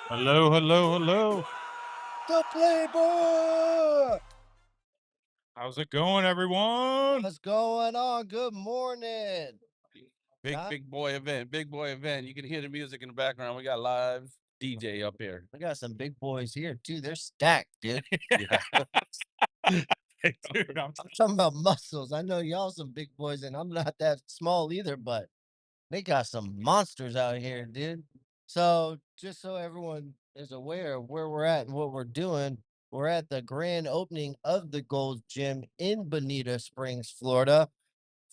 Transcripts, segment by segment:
Hello, hello, hello. The Playbook! How's it going, everyone? What's going on? Good morning. Big boy event. Big boy event. You can hear the music in the background. We got live DJ up here. We got some big boys here, too. They're stacked, dude. Yeah. Hey, dude, I'm talking about muscles. I know y'all some big boys, and I'm not that small either, but they got some monsters out here, dude. So, just so everyone is aware of where we're at and what we're doing, we're at the grand opening of the Gold's Gym in Bonita Springs, Florida.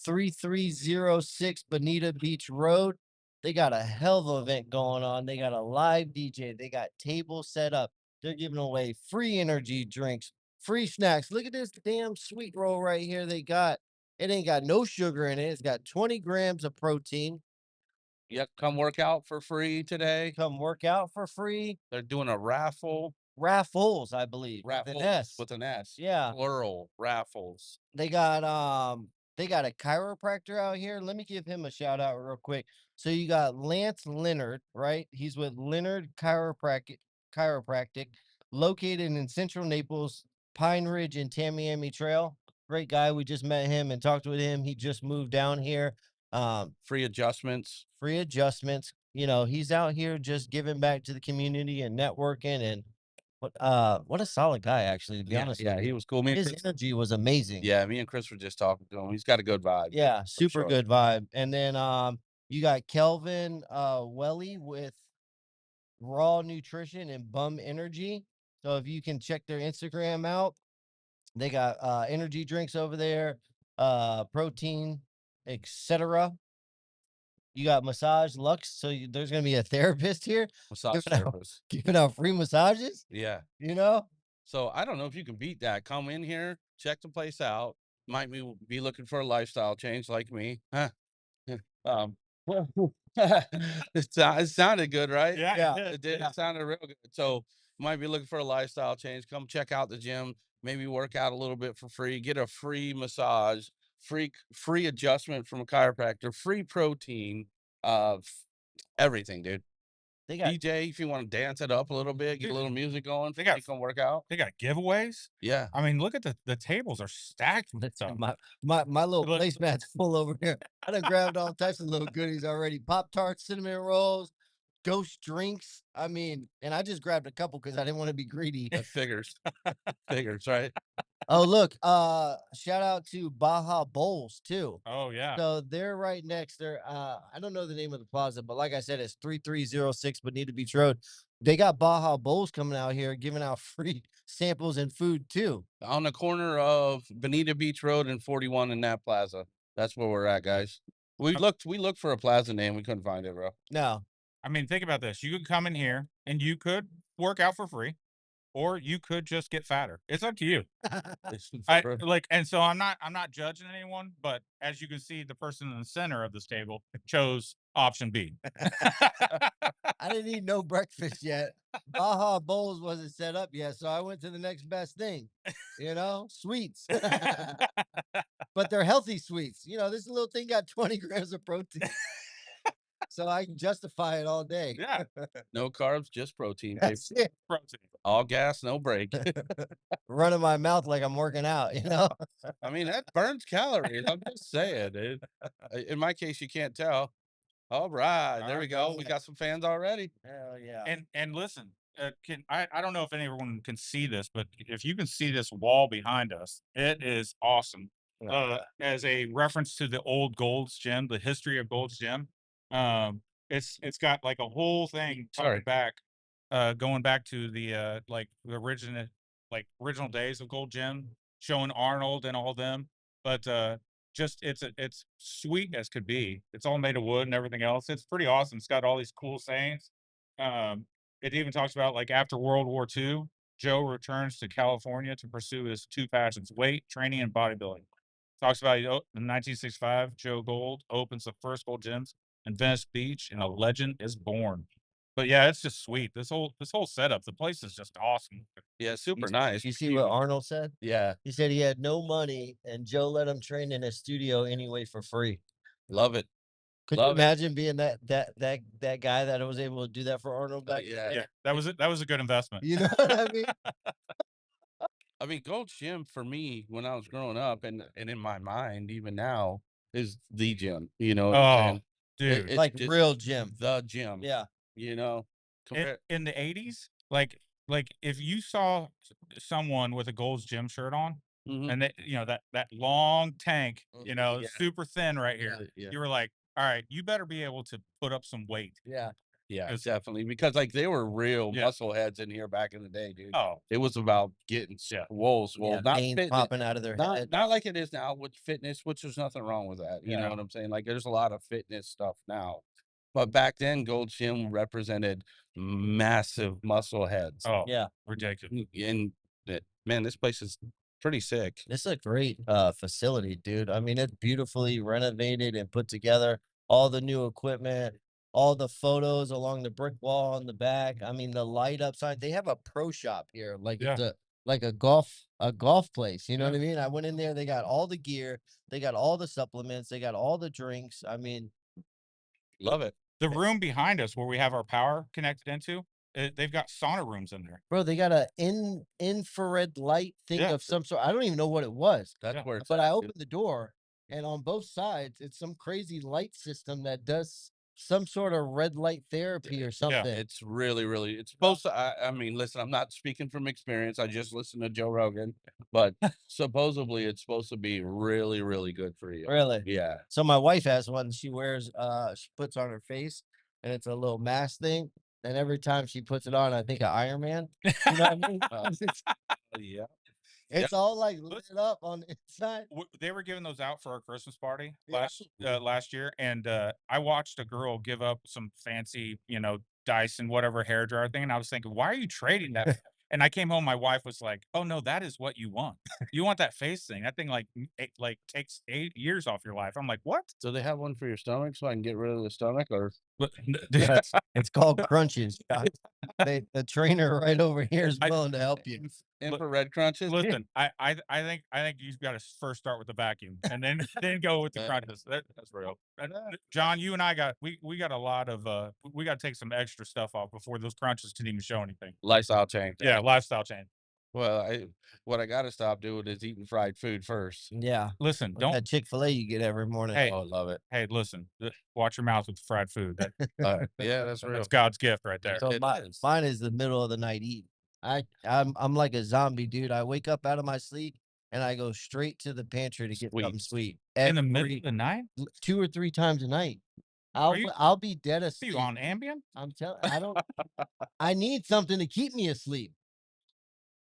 3306 Bonita Beach Road. They got a hell of an event going on. They got a live DJ. They got tables set up. They're giving away free energy drinks, free snacks. Look at this damn sweet roll right here they got. It ain't got no sugar in it. It's got 20 grams of protein. Yep. Come work out for free today. Come work out for free. They're doing a raffle. Raffles, I believe. Raffles With an S. with an S. Yeah. Plural raffles. They got a chiropractor out here. Let me give him a shout out real quick. So you got Lance Leonard, right? He's with Leonard Chiropractic, located in Central Naples, Pine Ridge and Tamiami Trail. Great guy. We just met him and talked with him. He just moved down here. Free adjustments. Free adjustments. You know, he's out here just giving back to the community and networking, and what a solid guy, actually, to be honest with Yeah, you. he was cool. Me and His Chris, energy was amazing. yeah, me and Chris were just talking to him. He's got a good vibe. Yeah, super sure. good vibe. And then you got Kelvin Welly with Raw Nutrition and Bum Energy. So if you can check their Instagram out, they got energy drinks over there, protein, etc. You got Massage Lux, so there's gonna be a therapist here Massage giving out, therapist. giving out free massages. Yeah. You know, So I don't know if you can beat that. Come in here, check the place out. Might be looking for a lifestyle change like me. Huh. Um, it sounded good, right? Yeah, It did. It sounded real good. So might be looking for a lifestyle change. Come check out the gym. Maybe work out a little bit for free. Get a free massage. Free adjustment from a chiropractor. Free protein. Everything, dude. they got DJ, if you want to dance it up a little bit, get a little music going. They got- you can work out. They got giveaways. Yeah. I mean, look at the tables are stacked with stuff. my little Look- placemat's full over here. I done grabbed all types of little goodies already. Pop-Tarts, cinnamon rolls, ghost drinks. I mean, and I just grabbed a couple because I didn't want to be greedy. That figures. Figures, right? Oh, look, shout out to Baja Bowls too. Oh yeah. So they're right next. They're I don't know the name of the plaza, but like I said, it's 3306 Bonita Beach Road. They got Baja Bowls coming out here, giving out free samples and food too. On the corner of Bonita Beach Road and 41 in that plaza. That's where we're at, guys. We looked for a plaza name. We couldn't find it, bro. No. I mean, think about this. You could come in here and you could work out for free, or you could just get fatter. It's up to you. And so I'm not judging anyone, but as you can see, the person in the center of this table chose option B. I didn't eat no breakfast yet. Baja Bowls wasn't set up yet, so I went to the next best thing. You know, sweets. But they're healthy sweets. You know, this little thing got 20 grams of protein. So I can justify it all day. Yeah. No carbs, just protein. That's it. Protein. All gas, no break. Running my mouth like I'm working out, you know? I mean, that burns calories. I'm just saying, dude. In my case, you can't tell. All right, there we go. We got some fans already. Hell yeah. And listen, I don't know if anyone can see this, but if you can see this wall behind us, it is awesome. As a reference to the old Gold's Gym, the history of Gold's Gym, it's got like a whole thing Sorry. going back to the original days of Gold Gym, showing Arnold and all them. But just it's sweet as could be. It's all made of wood and everything else. It's pretty awesome. It's got all these cool sayings. It even talks about like after World War II, Joe returns to California to pursue his two passions: weight training and bodybuilding. Talks about in 1965, Joe Gold opens the first Gold Gyms in Venice Beach, and a legend is born. But yeah, it's just sweet. This whole setup, the place is just awesome. Yeah, super nice. You see what Arnold said? Yeah, He said he had no money and Joe let him train in his studio anyway for free. love it. Could you Love it. imagine being that guy that was able to do that for Arnold back in the Yeah. day? Yeah, that was a good investment. You know what I mean? I mean, Gold's Gym for me when I was growing up and in my mind, even now, is the gym. You know what I'm Oh, saying? dude. It's Like just real gym. the gym. Yeah. You know, compare. In the 80s, like if you saw someone with a Gold's Gym shirt on, Mhm. and that long tank, Yeah. super thin right here, Yeah. you were like, all right, you better be able to put up some weight. Yeah. Yeah, 'Cause- definitely. Because like they were real Yeah. muscle heads in here back in the day, dude. Oh, It was about getting Yeah. swole, Yeah. not Veins fitness, popping out of their head. not like it is now with fitness, which there's nothing wrong with that. You know Yeah. what I'm saying? Like there's a lot of fitness stuff now. But back then, Gold Gym represented massive muscle heads. oh, Yeah. ridiculous. And man, this place is pretty sick. It's a great facility, dude. I mean, it's beautifully renovated and put together. All the new equipment, all the photos along the brick wall on the back. I mean, the light up sign. They have a pro shop here, like Yeah. it's like a golf place. You know Yeah. what I mean? I went in there. They got all the gear. They got all the supplements. They got all the drinks. I mean, Love it. The room behind us where we have our power connected into, they've got sauna rooms in there. bro, they got a infrared light thing Yeah. of some sort. I don't even know what it was. That's Yeah. where it's But at, I dude. opened the door, and on both sides, it's some crazy light system that does some sort of red light therapy or something. It's really, it's supposed to. I mean, listen, I'm not speaking from experience. I just listened to Joe Rogan, but supposedly it's supposed to be really good for you. Really. Yeah. So my wife has one. She wears, she puts on her face, and it's a little mask thing. And every time she puts it on, I think of Iron Man. You know what I mean? Yeah. It's all like lit up on the inside. They were giving those out for our Christmas party Yeah. last year, and I watched a girl give up some fancy, Dyson whatever hair dryer thing, and I was thinking, why are you trading that? And I came home, my wife was like, "Oh no, that is what you want. You want that face thing. That thing takes 8 years off your life." I'm like, "What?" So they have one for your stomach, so I can get rid of the stomach, or But It's called crunches. The trainer right over here is willing to help you. infrared crunches. listen, I think you've got to first start with the vacuum, and then go with the crunches. That's real. John, you and I we got a lot of we got to take some extra stuff off before those crunches can even show anything. Lifestyle change. Yeah, lifestyle change. Well, what I got to stop doing is eating fried food first. Yeah. Listen, Like don't. that Chick-fil-A you get every morning. Hey, Oh, love it. hey, listen. Watch your mouth with the fried food. Yeah, that's real. That's God's gift right there. So It is. mine is the middle of the night eat. I'm like a zombie, dude. I wake up out of my sleep and I go straight to the pantry to get something sweet. In the middle Every of the night, 2 or 3 times a night. you- I'll be dead are asleep. you on Ambien? I'm telling I don't I need something to keep me asleep.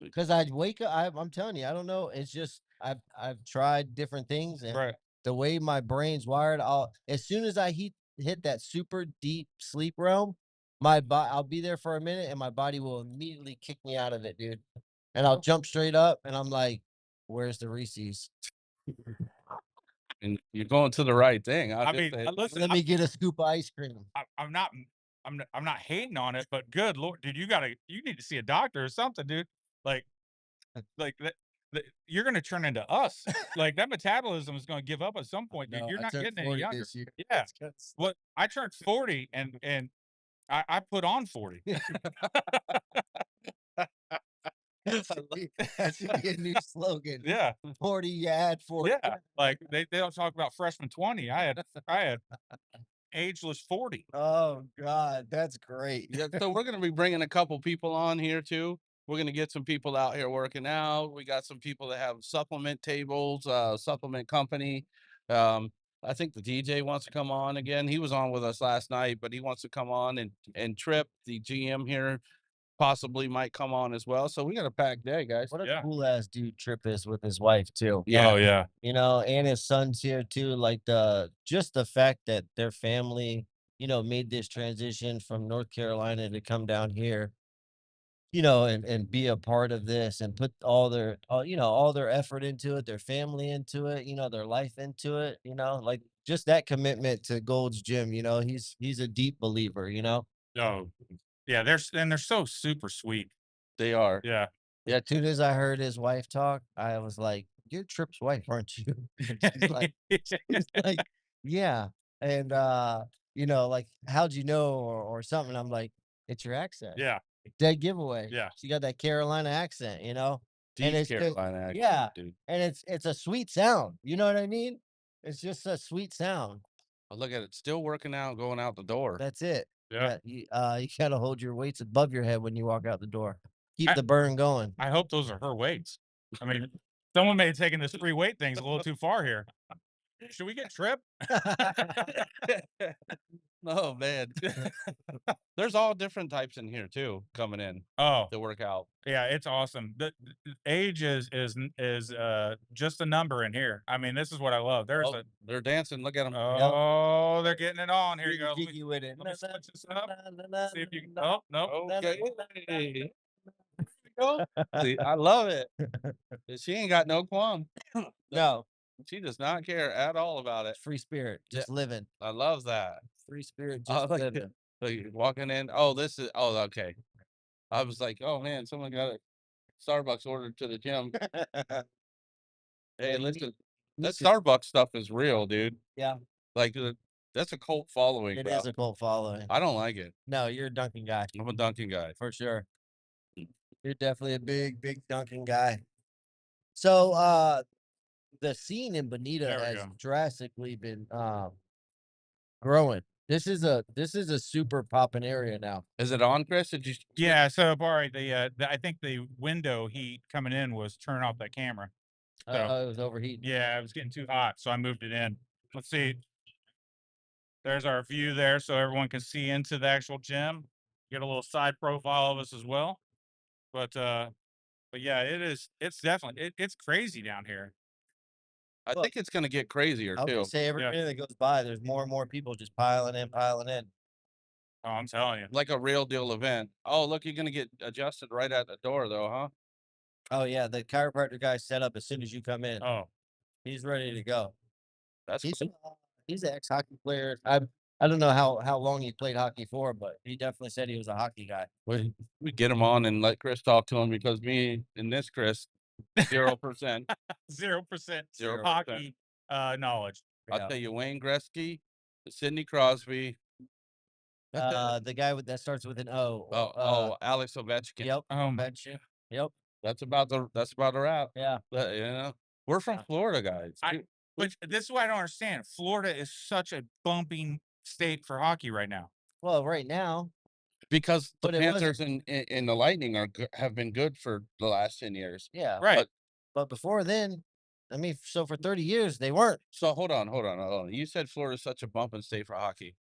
Because I'd wake up, I'm telling you, I don't know. It's just I've tried different things, and Right. the way my brain's wired, as soon as I hit that super deep sleep realm, I'll be there for a minute, and my body will immediately kick me out of it, dude. And I'll jump straight up, and I'm like, "Where's the Reese's? And you're going to the right thing. I mean, listen. Let me get a scoop of ice cream." I'm not hating on it, but good Lord, dude, you need to see a doctor or something, dude. Like you're gonna turn into us. Like that metabolism is gonna give up at some point, dude. No, You're I not turned getting any 40 younger. this year. Yeah. What I turned 40 and I put on 40. That should be a new slogan. Yeah. 40, you add 40. Yeah. Like they don't talk about freshman 20. I had ageless 40. Oh God, that's great. Yeah, so we're going to be bringing a couple people on here too. We're going to get some people out here working out. We got some people that have supplement tables, supplement company. I think the DJ wants to come on again. He was on with us last night, but he wants to come on, and Trip, the GM here, possibly might come on as well. So we got a packed day, guys. What a Yeah. cool ass dude Trip is with his wife too. Yeah. Oh yeah. And his son's here too. Like just the fact that their family, made this transition from North Carolina to come down here, and be a part of this and put all their effort into it, their family into it, their life into it, like just that commitment to Gold's Gym, he's a deep believer, Oh. Yeah, they're so super sweet. They are. Yeah. Yeah, as soon as I heard his wife talk, I was like, "You're Trip's wife, aren't you?" She's like, yeah. And you know, like, how'd you know, or something. I'm like, it's your accent. Yeah. Dead giveaway. Yeah. She got that Carolina accent, you know? And Deep it's just, Carolina accent, yeah, dude. and it's a sweet sound. You know what I mean? It's just a sweet sound. Oh, look at it, still working out, going out the door. That's it. Yeah. You gotta hold your weights above your head when you walk out the door. Keep I the burn going. I hope those are her weights. I mean, someone may have taken this free weight things a little too far here. Should we get Trip? Oh man, there's all different types in here too coming in Oh, to work out. yeah, it's awesome. The age is just a number in here. I mean, this is what I love. There's Oh, they're dancing. Look at them. oh, they're getting it on. Here you go. Jiggy with it. Let me switch this up. See if you can. Oh, nope. Okay. Go. See, I love it. She ain't got no qualm. No, She does not care at all about it. free spirit, just living. I love that. Free spirit, I just like it. living. So you're walking in. Oh, this is. Oh, okay. I was like, oh man, someone got a Starbucks order to the gym. Hey, you listen, need that to- Starbucks stuff is real, dude. Yeah, Like that's a cult following, it bro. is a cult following. I don't like it. No, you're a Dunkin' guy I'm a Dunkin' guy. for sure. You're definitely a big Dunkin' guy. So, the scene in Bonita There we has go. drastically been growing. This is a super poppin' area now. Is it on, Chris? Did you? Yeah. So, Barry, I think the window heat coming in was turning off that camera. So, It was overheating. yeah, it was getting too hot, so I moved it in. Let's see. There's our view there, so everyone can see into the actual gym. Get a little side profile of us as well. But yeah, it's definitely it's crazy down here. I Well, think it's gonna get crazier I was gonna too. say every Yeah. minute that goes by, there's more and more people just piling in, piling in. Oh, I'm telling you. Like a real deal event. Oh, look, you're gonna get adjusted right at the door, though, huh? Oh yeah, the chiropractor guy set up as soon as you come in. Oh, He's ready to go. That's He's cool. he's an ex hockey player. I don't know how long he played hockey for, but he definitely said he was a hockey guy. We get him on and let Chris talk to him because me and this Chris, 0%, 0% 0%. hockey knowledge. I'll Yeah. tell you, Wayne Gretzky, Sidney Crosby. The guy that starts with an O. Alex Ovechkin. Yep. My- Betcha. Yep. That's about the wrap. Yeah. But, we're from Florida, guys. But this is what I don't understand. Florida is such a bumping state for hockey right now. Well, right now, Because the But it wasn't- Panthers and the Lightning have been good for the last 10 years. yeah. Right. But before then, I mean, so for 30 years they weren't. So hold on. You said Florida's such a bumping state for hockey,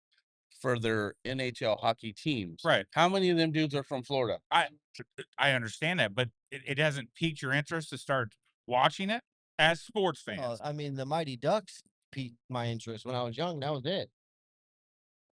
for their NHL hockey teams. Right. How many of them dudes are from Florida? I understand that, but it hasn't piqued your interest to start watching it as sports Oh, fans. I mean, the Mighty Ducks piqued my interest when I was young. That was it.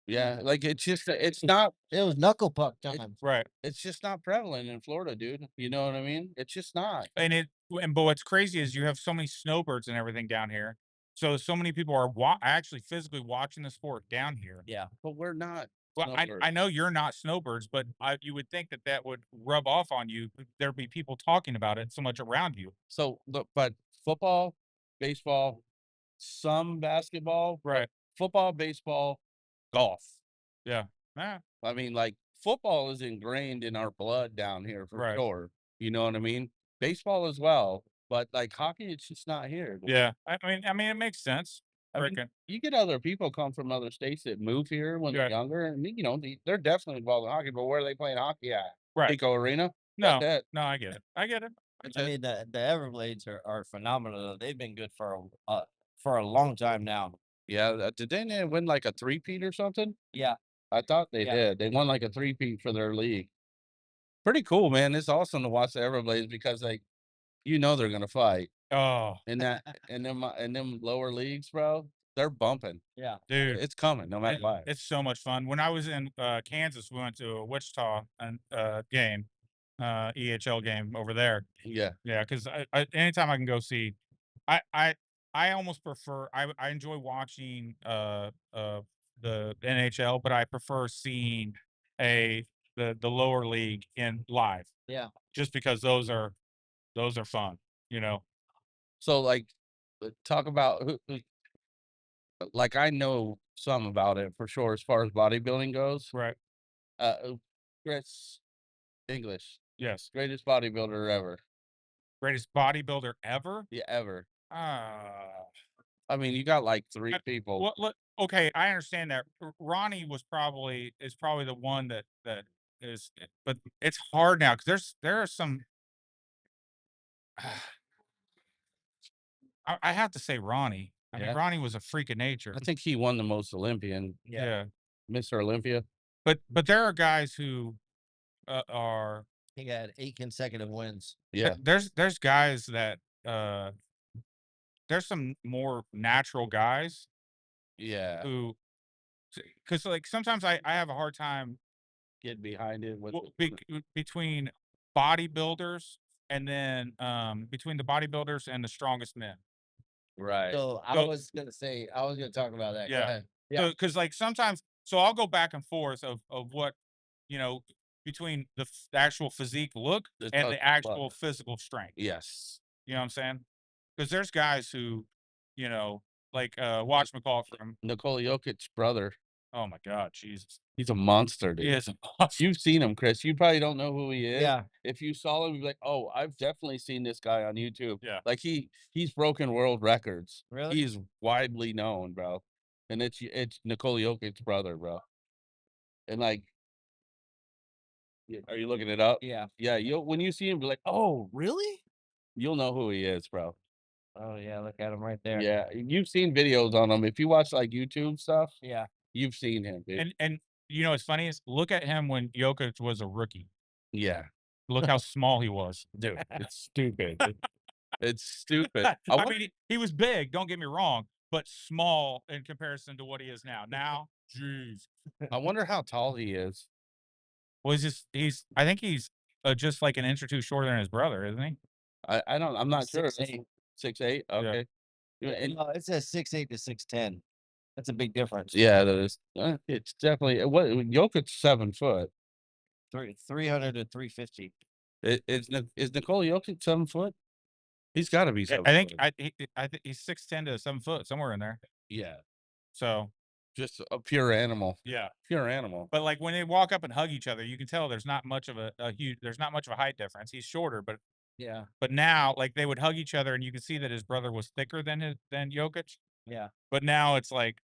Yeah, like it's not It was knuckle puck time. Right. it's just not prevalent in Florida, dude. You know what I mean? It's just not. But what's crazy is you have so many snowbirds and everything down here. So many people are actually physically watching the sport down here. Yeah. But we're not. Well, snowbirds. I know you're not snowbirds, but you would think that that would rub off on you. There'd be people talking about it so much around you. So look, but football, baseball, some basketball, Right. football, baseball, golf. Yeah. Ah, I mean, like football is ingrained in our blood down here for Right. sure. You know what I mean? Baseball as well, but like hockey, it's just not here. yeah. I mean, it makes sense. I mean, Frickin'. you get other people come from other states that move here when they're Right. younger, and they're definitely involved in hockey. But where are they playing hockey at? Right. Pico Arena. No, That's it. no, I get it. I get it. That's I it. mean, the Everblades are phenomenal. Though. They've been good for a long time now. Yeah, did they win like a three-peat or something? Yeah. I thought they Yeah. did. They won like a three-peat for their league. Pretty cool, man. It's awesome to watch the Everblades because they're gonna fight. Oh, In that in them lower leagues, bro, they're bumping. Yeah. dude. It's coming no matter what. It's so much fun. When I was in Kansas, we went to a Wichita and game, EHL game over there. Yeah. Yeah, because anytime I can go see, I almost prefer. I enjoy watching the NHL, but I prefer seeing the lower league in live, Yeah. just because those are fun. You know. So like talk about like I know some about it for sure as far as bodybuilding goes. Right. Chris English, Yes. greatest bodybuilder ever. Greatest bodybuilder ever? Yeah, ever. Ah. I mean, you got like 3 I people. well, look, okay, I understand that. Ronnie is probably the one that is, but it's hard now because there are some. I have to say Ronnie. I mean, Yeah. Ronnie was a freak of nature. I think he won the most Olympian, Yeah, Mr. Olympia. but there are guys who are He got 8 consecutive wins. Yeah. there's guys that uh there's some more natural guys Yeah. who, because like sometimes I have a hard time Get behind it with between bodybuilders and then between the bodybuilders and the strongest men. right. So I So was gonna talk about that. Go yeah. ahead. So because like sometimes, so I'll go back and forth of what, you know, between the actual physique look The and tough the actual luck. physical strength. Yes. You know what I'm saying? Because there's guys who, like whatchamacallit from, Nikola Jokic's brother. oh my God, Jesus. He's a monster, He dude. is awesome. You've seen him, Chris. You probably don't know who he is. Yeah. If you saw him, you'd be like, "Oh, I've definitely seen this guy on YouTube." Yeah. Like he's broken world records. Really? He's widely known, bro. And it's Nikola Jokic's brother, bro. And like, are you looking it up? Yeah. Yeah. You'll when you see him, be like, "Oh, really?" You'll know who he is, bro. Oh yeah, look at him right there. Yeah. You've seen videos on him. If you watch like YouTube stuff, Yeah. you've seen him, dude. And what's funny is look at him when Jokic was a rookie. Yeah. Look how small he was. Dude, it's stupid. It's stupid. I mean, he was big, don't get me wrong, but small in comparison to what he is now. Now, jeez. I wonder how tall he is. Well, I think he's just like an inch or two shorter than his brother, isn't he? I'm not sure. 6'8". 6'8"? Yeah. Okay. Yeah, and No, it says 6'8" to 6'10". That's a big difference. yeah, that is. It's definitely what Jokic's 7 foot. 300 to 350. Is Nikola Jokic 7 foot? He's got to be Yeah, 7 foot. I think he's 6'10" to 7 foot, somewhere in there. Yeah, So just a pure animal. yeah. Pure animal. But like when they walk up and hug each other, you can tell there's not much of there's not much of a height difference. He's shorter, Yeah. but now like they would hug each other and you can see that his brother was thicker than Jokic. Yeah. But now it's like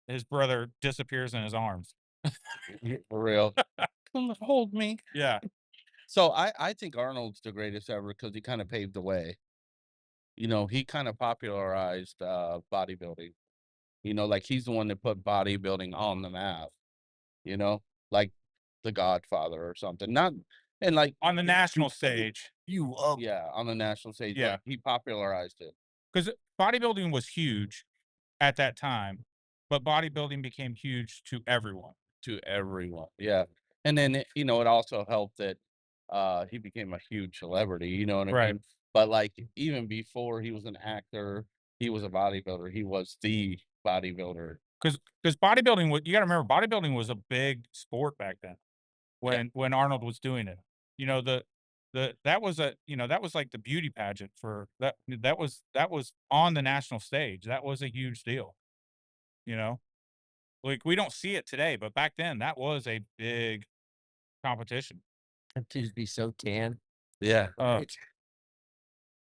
his brother disappears in his arms. For real. Come hold me. Yeah. So I think Arnold's the greatest ever because he kind of paved the way. He kind of popularized bodybuilding. Like he's the one that put bodybuilding on the map. Like The Godfather or something. Not and like On the national stage. yeah, on the national stage. Yeah. Like, he popularized it Because bodybuilding was huge at that time, but bodybuilding became huge to everyone. to everyone. Yeah. And then it also helped that he became a huge celebrity, you know what I Right. mean? But like even before he was an actor, he was a bodybuilder. He was the bodybuilder. Because bodybuilding was, you got to remember, bodybuilding was a big sport back then Yeah. when Arnold was doing it. You know, that was that was like the beauty pageant for that was on the national stage. That was a huge deal. You know, like we don't see it today, but back then that was a big competition. That dude'd be so tan. Yeah.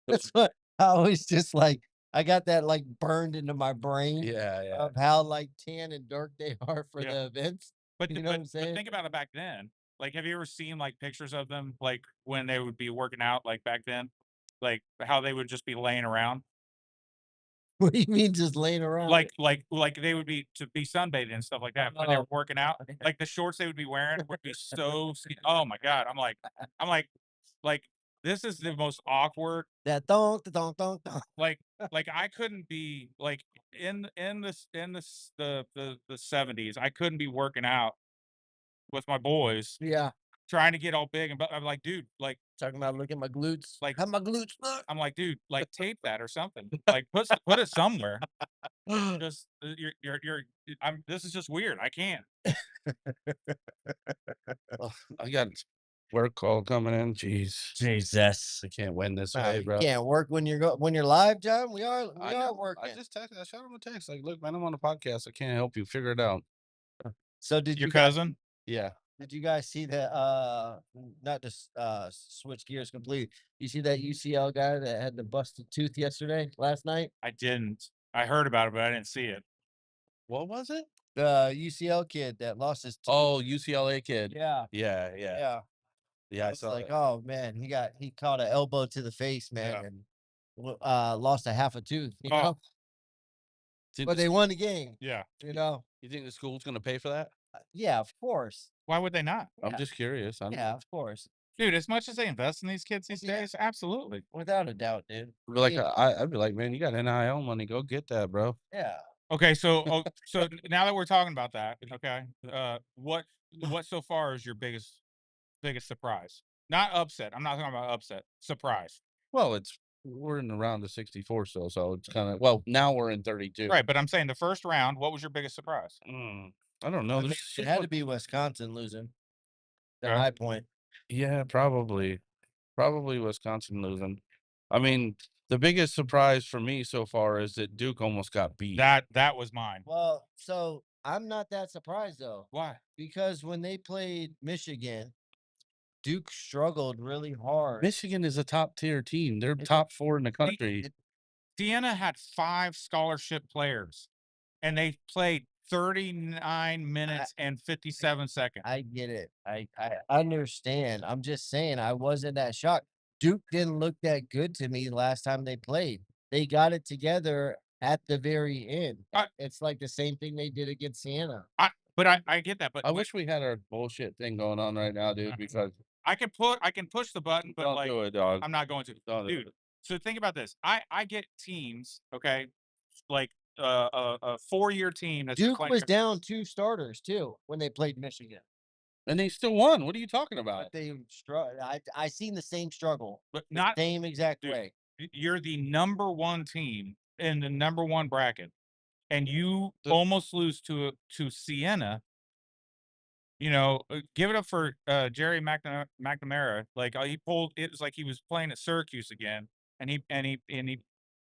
That's what I always just like. I got that like burned into my brain Yeah, yeah. of how like tan and dark they are for Yeah. the events. But You th know what but I'm saying? think about it back then. Like, have you ever seen, like, pictures of them, like, when they would be working out, like, back then? Like, how they would just be laying around? What do you mean just laying around? Like, they would be sunbathing and stuff like that when they were Oh. working out. Like, the shorts they would be wearing would be so ske oh my god, I'm like, this is the most awkward, That don't don't don't don't. like I couldn't be, like, in the 70s, I couldn't be working out with my boys Yeah. trying to get all big, and but I'm like, "Dude, like Talking about look at my glutes. like" How my glutes look. I'm like, "Dude, like, tape that or something. Like, put it somewhere. Just, you're I'm this is just weird. I can't." I got Work call coming in. Jeez. Jesus. I can't win this Nah, way, you bro. can't work when you're live, John. We are I know. working. I just text. I shot him a text. Like, look, man, I'm on the podcast. I can't help you. Figure it out. So did Your you guys cousin? Yeah. did you guys see that not to switch gears completely. You see that UCL guy that had the busted tooth last night? I didn't. I heard about it, but I didn't see it. What was it? The UCL kid that lost his tooth. Oh, UCLA kid. Yeah. Yeah. Yeah. Yeah. Yeah. I It's saw like, it. oh man, he caught an elbow to the face, man, Yeah. and lost a half a tooth, you Oh. know. Think But the they s- won the game, Yeah. you know. You think the school's gonna pay for that? Yeah, of course. Why would they not? I'm Yeah. just curious. Yeah, of course. Dude, as much as they invest in these kids these Yeah. days, absolutely. Without a doubt, dude. I'd be like, Yeah. I'd be like, man, you got NIL money. Go get that, bro. Yeah. Okay, so now that we're talking about that, okay, what so far is your biggest surprise? Not upset. I'm not talking about upset. Surprise. Well, we're in the round of 64 still, so it's kind of well. Now we're in 32. Right, but I'm saying the first round, what was your biggest surprise? I don't know. I mean, it had to be Wisconsin losing the Okay. High Point. Yeah, probably Wisconsin losing. I mean, the biggest surprise for me so far is that Duke almost got beat. That was mine. Well, so I'm not that surprised though, Why? because when they played Michigan, Duke struggled really hard. Michigan is a top tier team. They're top 4 in the country. Siena had 5 scholarship players, and they played 39 minutes and 57 seconds. I get it. I understand. I'm just saying I wasn't that shocked. Duke didn't look that good to me last time they played. They got it together at the very end. It's like the same thing they did against Siena. But I get that, but I wish we had our bullshit thing going on right now, dude, because I can push the button, but don't like do it, dog. I'm not going to. Don't do Dude, it. so think about this. I get teams, okay, like a 4-year team that's Duke playing, was down 2 starters too when they played Michigan. And they still won. What are you talking about? But they I seen the same struggle. but The not same exact dude, way. you're the number 1 team in the number 1 bracket, and you The- almost lose to Siena. You know, give it up for Jerry McNamara. Like he pulled, it was like he was playing at Syracuse again, and he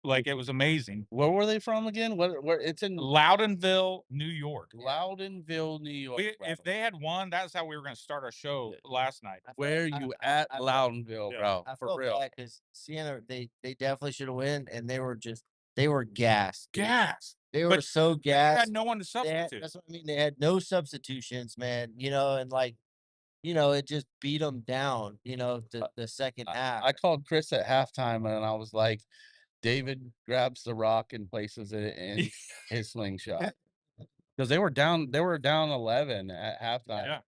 like it was amazing. Where were they from again? Where it's in Loudonville, New York. Loudonville, New York. If they had won, that's how we were going to start our show last night. Where you at Loudonville, yeah, bro? I For felt real. bad because Siena they definitely should have won, and they were gassed. dude. Gas. They were so They had gassed. no one to substitute. That's what I mean. They had no substitutions, man. You know, and like, you know, it just beat them down. You know, the second half. I called Chris at halftime and I was like, David grabs the rock and places it in his slingshot. Because they were down 11 at halftime. Yeah.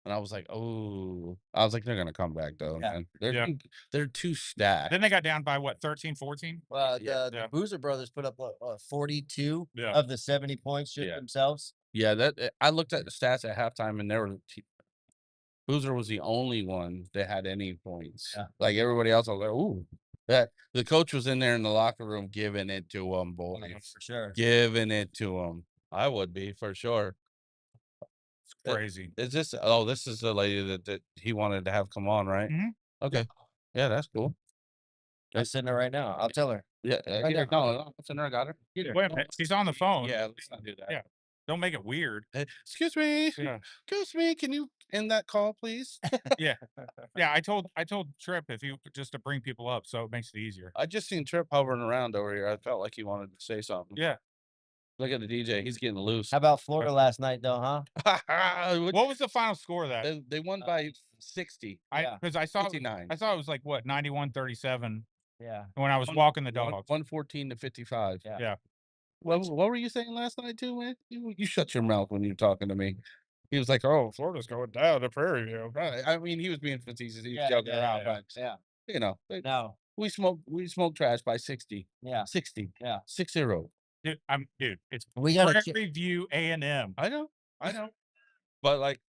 And I was like, oh, I was like, they're gonna come back though, Yeah. man. Yeah. They're too stacked. Then they got down by what, 13, 14? Well, Yeah, the Boozer brothers put up 42 Yeah. of the 70 points just Yeah. themselves. Yeah, I looked at the stats at halftime and Boozer was the only one that had any points. Yeah. Like everybody else, I was like, ooh. That the coach was in there in the locker room giving it to them, boys. For sure. Giving it to them. I would be for sure. It's crazy. Is this this is the lady that he wanted to have come on, right? Mhm. Okay. Yeah, that's cool. I'm sitting there right now. I'll tell her. Yeah, Right here, now. no, it's in there, I got her. Get her. Wait a minute, she's on the phone. Yeah, let's not do that. Yeah. Don't make it weird. Excuse me. Yeah. Excuse me, can you end that call, please? Yeah. Yeah, I told Trip if you just to bring people up, so it makes it easier. I just seen Trip hovering around over here. I felt like he wanted to say something. Yeah. Look at the DJ. He's getting loose. How about Florida last night, though, huh? What was the final score of that? They won by 60. Yeah. Because I saw 59. it was like what, 91-37 Yeah. when I was walking the dogs. 114 to 55. Yeah. Yeah. What were you saying last night too, man? You shut your mouth when you're talking to me. He was like, "Oh, Florida's going down to Prairie View." Right. I mean, he was being facetious. He was joking around, but Yeah. you know, No. we smoked trash by 60. Yeah. 60. Yeah. 6-0. Dude, it's We got Prairie View A&M. I know. But like,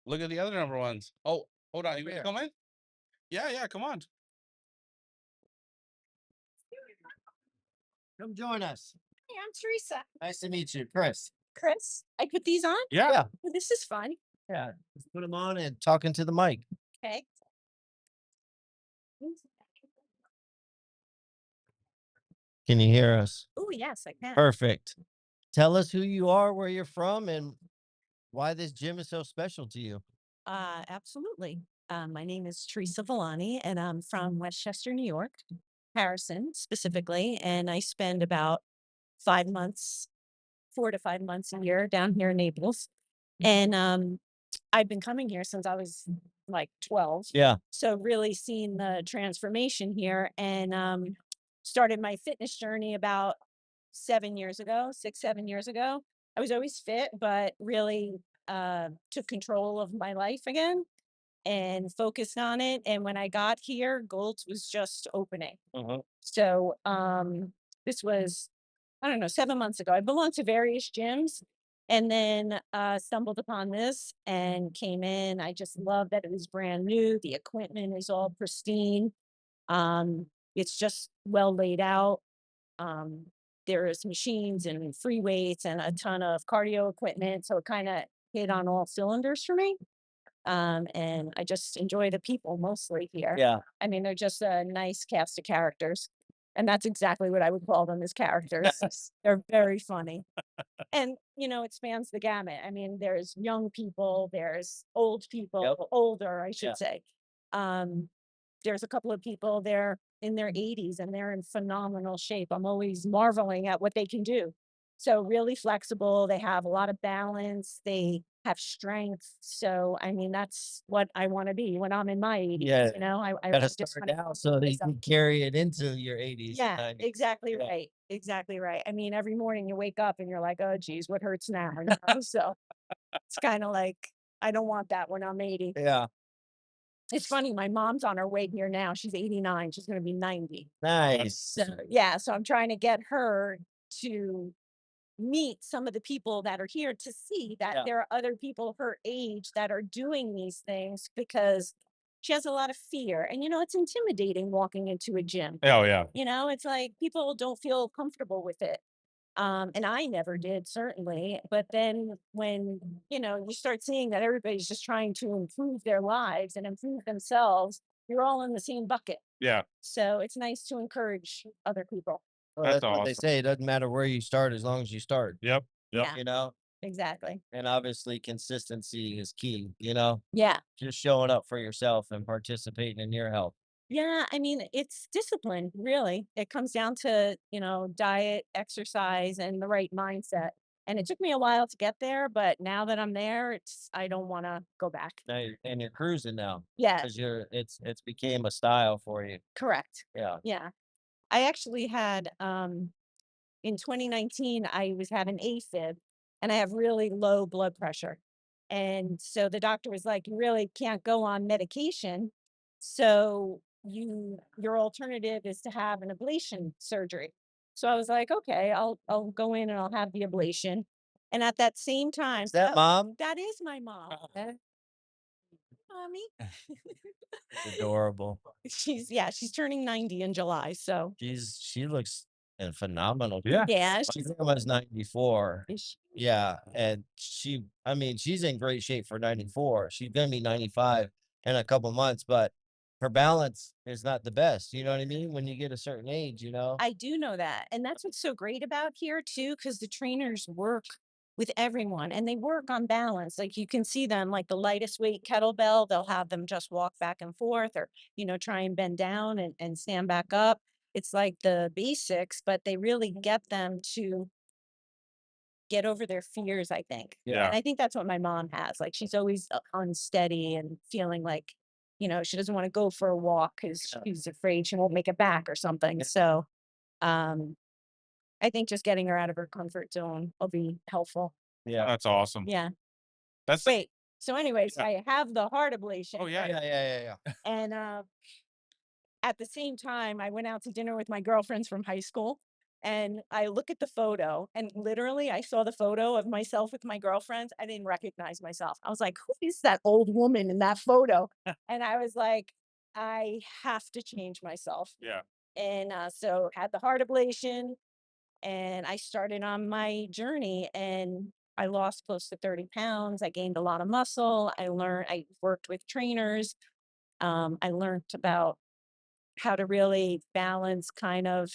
look at the other number ones. Oh, hold on. You gonna come in? Yeah, come on. come join us. Hey, I'm Teresa. Nice to meet you, Chris. Chris, I put these on. Yeah. Yeah. Oh, this is fun. Yeah. Just put them on and talking to the mic. Okay. Can you hear us? Oh, yes, I can. Perfect. Tell us who you are, where you're from, and why this gym is so special to you. Absolutely. My name is Teresa Villani, and I'm from Westchester, New York, Harrison specifically. And I spend about 5 months, 4 to 5 months a year down here in Naples. And I've been coming here since I was like 12. Yeah. So really seeing the transformation here, and started my fitness journey about 7 years ago, 6, 7 years ago. I was always fit, but really took control of my life again and focused on it. And when I got here, Gold's was just opening. So this was, I don't know, 7 months ago. I belonged to various gyms and then stumbled upon this and came in. I just love that it was brand new. The equipment is all pristine. It's just well laid out. Um, there's machines and free weights and a ton of cardio equipment. So it kind of hit on all cylinders for me. And I just enjoy the people mostly here. Yeah. I mean, they're just a nice cast of characters. And that's exactly what I would call them as characters. Nice. They're very funny. And, it spans the gamut. I mean, there's young people, there's old people, older, I should say. Um, there's a couple of people there in their 80s and they're in phenomenal shape. I'm always marveling at what they can do. So really flexible. They have a lot of balance. They have strength. So I mean, that's what I want to be when I'm in my 80s. Yeah. I Gotta just start want now so that you can carry it into your 80s. yeah, 90s. exactly Yeah. right. Exactly right. I mean, every morning you wake up and you're like, oh, geez, what hurts now? So it's kind of like, I don't want that when I'm 80. Yeah. It's funny. My mom's on her way here now. She's 89. She's going to be 90. Nice. So, yeah. So I'm trying to get her to meet some of the people that are here to see that there are other people her age that are doing these things because she has a lot of fear. And, it's intimidating walking into a gym. Oh yeah. It's like people don't feel comfortable with it. And I never did, certainly. But then when, you start seeing that everybody's just trying to improve their lives and improve themselves, you're all in the same bucket. Yeah. So it's nice to encourage other people. Well, That's that's what they awesome. say. It doesn't matter where you start as long as you start. Yep. Yep. Yeah, exactly. And obviously consistency is key, Yeah. just showing up for yourself and participating in your health. Yeah. I mean, it's discipline, really. It comes down to, diet, exercise, and the right mindset. And it took me a while to get there, but now that I'm there, I don't want to go back. Now and you're cruising now Yeah, because it's became a style for you. correct. Yeah. Yeah. I actually had in 2019, I was having AFib and I have really low blood pressure. And so the doctor was like, you really can't go on medication. So your alternative is to have an ablation surgery. So I was like, okay, I'll go in and I'll have the ablation. And at that same time, Is that mom? that is my mom. Mommy. Adorable. She's turning 90 in July. So She looks phenomenal. Yeah. yeah, My grandma's 94. is she- Yeah, and she's in great shape for 94. She's gonna be 95 in a couple months, but her balance is not the best. You know what I mean? When you get a certain age, I do know that. And that's what's so great about here too, because the trainers work with everyone and they work on balance. Like you can see them like the lightest weight kettlebell, they'll have them just walk back and forth or, try and bend down and stand back up. It's like the basics, but they really get them to get over their fears, I think. Yeah. And I think that's what my mom has. Like she's always unsteady and feeling like, she doesn't want to go for a walk because she's afraid she won't make it back or something. So um I think just getting her out of her comfort zone will be helpful. yeah. That's awesome. Yeah. That's Wait. So anyways, Yeah. I have the heart ablation. Oh yeah. Yeah. And at the same time, I went out to dinner with my girlfriends from high school. And I look at the photo and literally I saw the photo of myself with my girlfriends. I didn't recognize myself. I was like, who is that old woman in that photo? And I was like, I have to change myself. Yeah. And so had the heart ablation and I started on my journey and I lost close to 30 pounds. I gained a lot of muscle. I worked with trainers. I learned about how to really balance kind of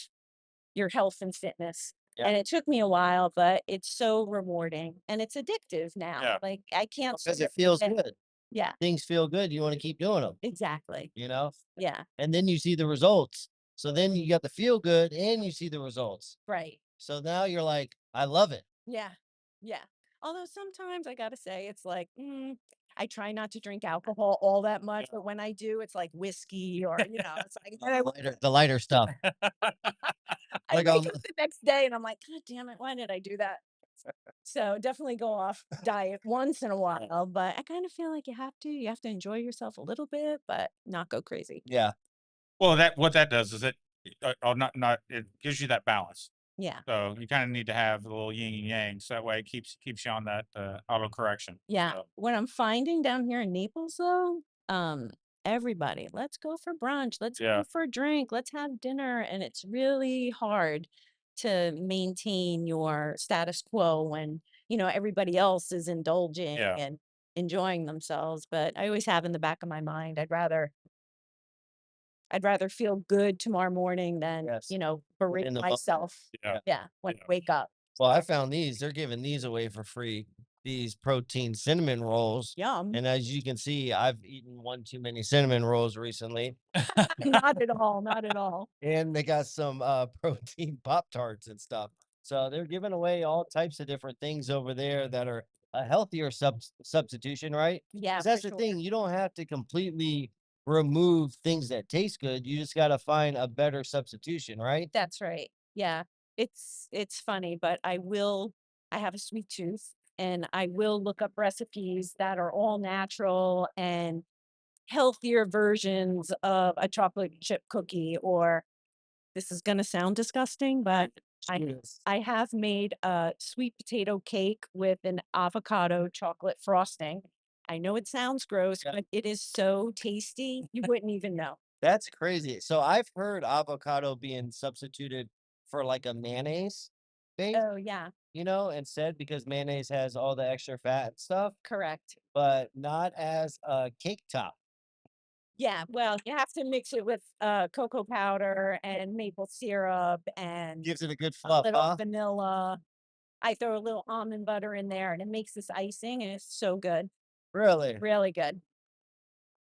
your health and fitness. Yeah. And it took me a while, but it's so rewarding and it's addictive now. Yeah. Like I can't Because sit it feels and- good. Yeah, Things feel good. You want to keep doing them, exactly. you know? Yeah, And then you see the results. So then you got the feel good and you see the results. right. So now you're like, I love it. Yeah. Yeah. Although sometimes I gotta say it's like, I try not to drink alcohol all that much, but when I do, it's like whiskey or it's like The lighter stuff. I like, wake up the next day and I'm like, God damn it, why did I do that? So definitely go off diet once in a while, but I kind of feel like you have to. You have to enjoy yourself a little bit, but not go crazy. Yeah. Well, what that does is not it gives you that balance. Yeah. So you kind of need to have a little yin and yang, so that way it keeps you on that auto correction. Yeah. So, What I'm finding down here in Naples though, everybody, let's go for brunch, let's Yeah. go for a drink, let's have dinner. And it's really hard to maintain your status quo when, everybody else is indulging Yeah. and enjoying themselves. But I always have in the back of my mind, I'd rather feel good tomorrow morning than, Yes. berate In the moment. myself. Yeah. Yeah. When Yeah. I wake up. Well, I found these. They're giving these away for free. These protein cinnamon rolls. Yum. And as you can see, I've eaten one too many cinnamon rolls recently. Not at all. Not at all. And they got some protein Pop Tarts and stuff. So they're giving away all types of different things over there that are a healthier substitution, right? Yeah. 'Cause that's for the sure. thing. You don't have to completely remove things that taste good. You just got to find a better substitution, right? That's right. Yeah. It's funny, but I have a sweet tooth and I will look up recipes that are all natural and healthier versions of a chocolate chip cookie, or this is going to sound disgusting, but Yes. I have made a sweet potato cake with an avocado chocolate frosting. I know it sounds gross, Yeah. but it is so tasty. You wouldn't even know. That's crazy. So I've heard avocado being substituted for like a mayonnaise base, Oh, yeah, instead because mayonnaise has all the extra fat and stuff, correct. but not as a cake top. Yeah, well, you have to mix it with cocoa powder and maple syrup and Gives it a good a fluff, little huh? vanilla. I throw a little almond butter in there and it makes this icing and it's so good. Really? Really good.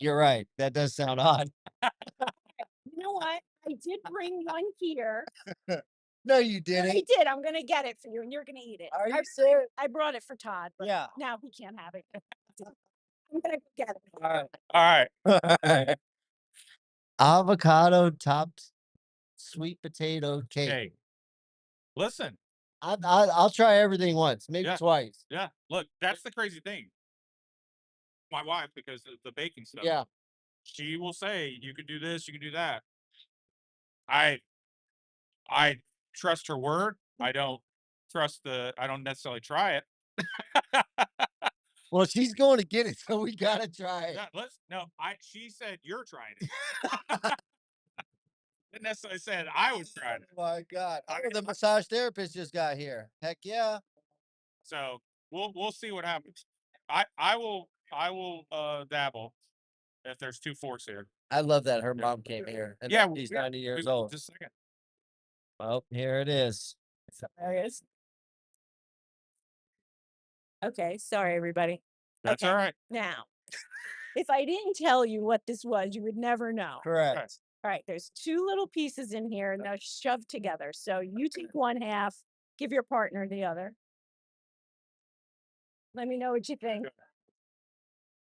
You're right. That does sound odd. You know what? I did bring one here. No, you I didn't. did. I'm gonna get it for you and you're gonna eat it. Are you I serious? I brought it for Todd, but Yeah. now he can't have it. I'm gonna go get it. All right. All right. Avocado topped sweet potato cake. Hey, listen. I'll try everything once, maybe Yeah. twice. Yeah. Look, that's the crazy thing. My wife, because of the baking stuff. Yeah. She will say, "You can do this. You can do that." I I trust her word. I don't I don't necessarily try it. Well, she's going to get it, so we gotta try it. Yeah, she said you're trying it. Didn't necessarily said I was trying it. Oh my God. Oh, the massage therapist just got here. Heck yeah. So we'll see what happens. I will dabble if there's two forks here. I love that her mom came here. And Yeah, she's yeah, 90 years we- old. Just a second. Oh, here it is. There it is. Okay, sorry everybody. That's Okay. all right. Now, if I didn't tell you what this was, you would never know. Correct. All right, there's two little pieces in here and they're shoved together. So you take one half, give your partner the other. Let me know what you think.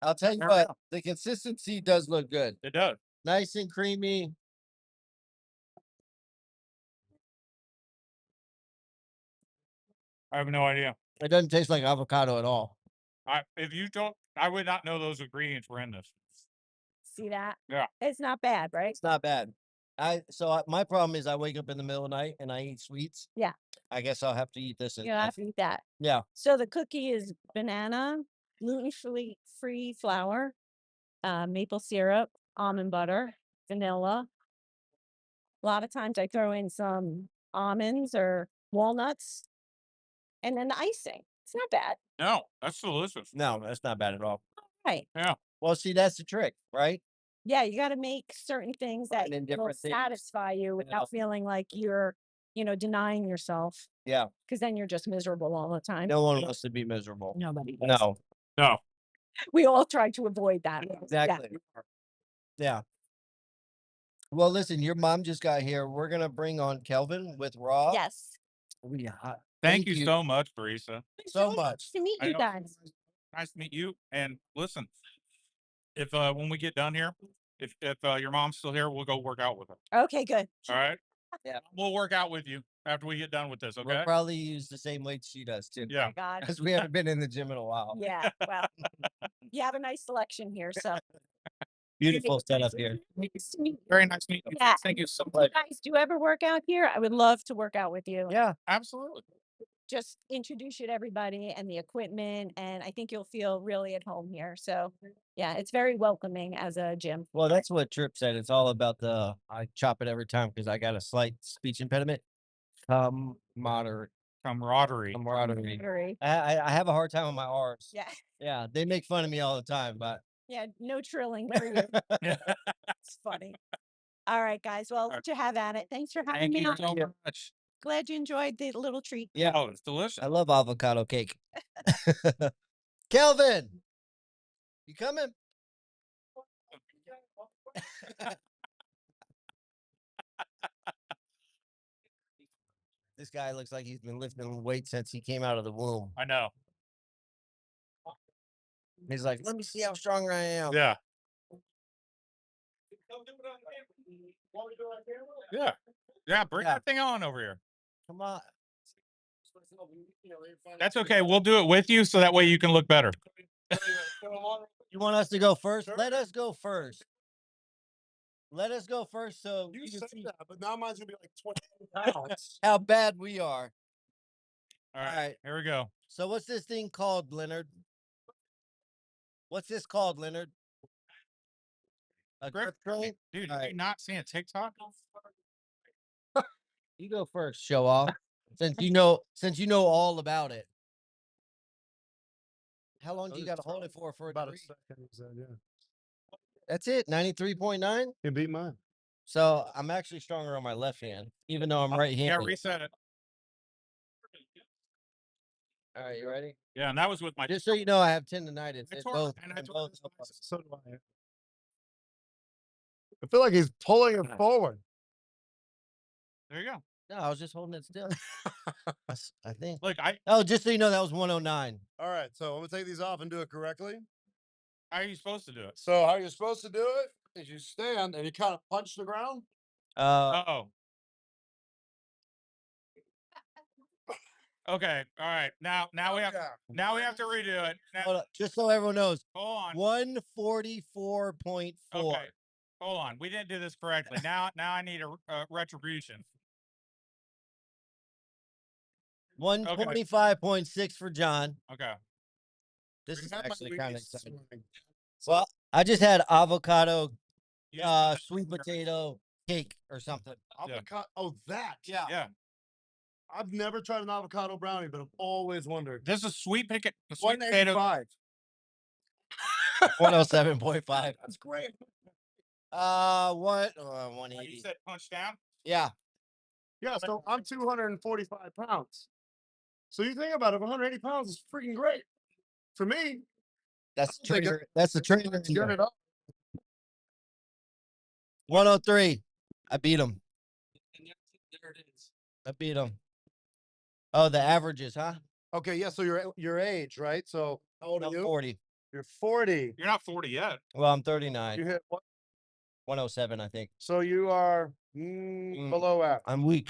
I'll tell you There we what, go. the consistency does look good. It does. Nice and creamy. I have no idea. It doesn't taste like avocado at all. If you don't, I would not know those ingredients were in this. See that? Yeah. It's not bad, right? It's not bad. My problem is I wake up in the middle of the night and I eat sweets. Yeah. I guess I'll have to eat this. You have to eat that. Yeah. So the cookie is banana, gluten-free flour, maple syrup, almond butter, vanilla. A lot of times I throw in some almonds or walnuts and then the icing. It's not bad. No, that's delicious. No, that's not bad at all. Right. Yeah. Well, see, that's the trick, right? Yeah, you got to make certain things that Finding will different things, satisfy you know. without feeling like you're, denying yourself. Yeah. Because then you're just miserable all the time. No one wants to be miserable. Nobody does. No. No. We all try to avoid that. Yeah. Exactly. Yeah. Well, listen, your mom just got here. We're gonna bring on Kelvin with Raw. Yes. Thank you so much, Teresa. so Nice much. to meet I you know. guys. Nice to meet you. And listen, if when we get done here, if your mom's still here, we'll go work out with her. Okay, good. All right. Yeah. We'll work out with you after we get done with this. We'll Okay. probably use the same weight she does too. Yeah. God. Because we haven't been in the gym in a while. Yeah. Well, you have a nice selection here. So Beautiful setup here. nice to meet you. Very nice to meet you. Yeah. Thank you so You much. guys, do you ever work out here? I would love to work out with you. Yeah. Absolutely. Just introduce you to everybody and the equipment, and I think you'll feel really at home here. So yeah, it's very welcoming as a gym. Well, that's what Trip said. It's all about I chop it every time because I got a slight speech impediment. Camaraderie. Camaraderie. Very. I have a hard time with my R's. Yeah. Yeah. They make fun of me all the time, but Yeah, no trilling for you. It's funny. All right, guys. Well, I'll let you have at it. Thanks for having Thank me you on. so much. Glad you enjoyed the little treat. yeah, Oh, it's delicious. I love avocado cake. Kelvin, you coming? This guy looks like he's been lifting weight since he came out of the womb. I know. He's like, let me see how strong I am. Yeah. Yeah. Yeah. Bring Yeah. that thing on over here. Come on. That's okay. We'll do it with you so that way you can look better. You want us to go first? Let us go first. Let us go first so You you can said see that, but now mine's gonna be like 20 pounds. how bad we are. All right. All right. Here we go. So what's this thing called, Leonard? What's this called, Leonard? A grip train? Dude, All are right. you not seeing TikTok? You go first, show off. Since you know all about it. How long do you got to hold it for it About to a read? second, he said, yeah. That's it, 93.9. He beat mine. So I'm actually stronger on my left hand, even though I'm Yeah, right-handed. reset it. All right, you ready? Yeah, and that was with my. Just so you know, I have tendonitis. I It tore- both, and I it tore both this help us. bicep. So do I. I feel like he's pulling it forward. There you go. No, I was just holding it still. I think. Look, Oh, just so you know, that was 109. All right, so I'm gonna take these off and do it correctly. how are you supposed to do it? So how you're supposed to do it is you stand and you kind of punch the ground. Uh-oh. Okay. All right. Now we have to redo it. Now, Hold on, just so everyone knows, hold on. 144.4. Okay. Hold on. We didn't do this correctly. Now I need a retribution. 125.6 for John. Okay. This is Remember actually we kind of used to exciting. swing. Well, I just had avocado, You just- sweet potato cake or something. Avocado. Oh, that. Yeah. Yeah. I've never tried an avocado brownie, but I've always wondered. This is sweet potato. 185. 107.5. That's great. What? You 180. said punch down. Yeah. Yeah, so I'm 245 pounds. So you think about it, 180 pounds is freaking great. For me, That's I think trainer. That's the trainer. it's good enough. 103. I beat him. There it is. I beat him. Oh, the averages, huh? Okay, yeah, so your age, right? So how old are I'm you? 40. You're 40. You're not 40 yet. Well, I'm 39. You hit what? 107, I think. So you are below average. I'm weak.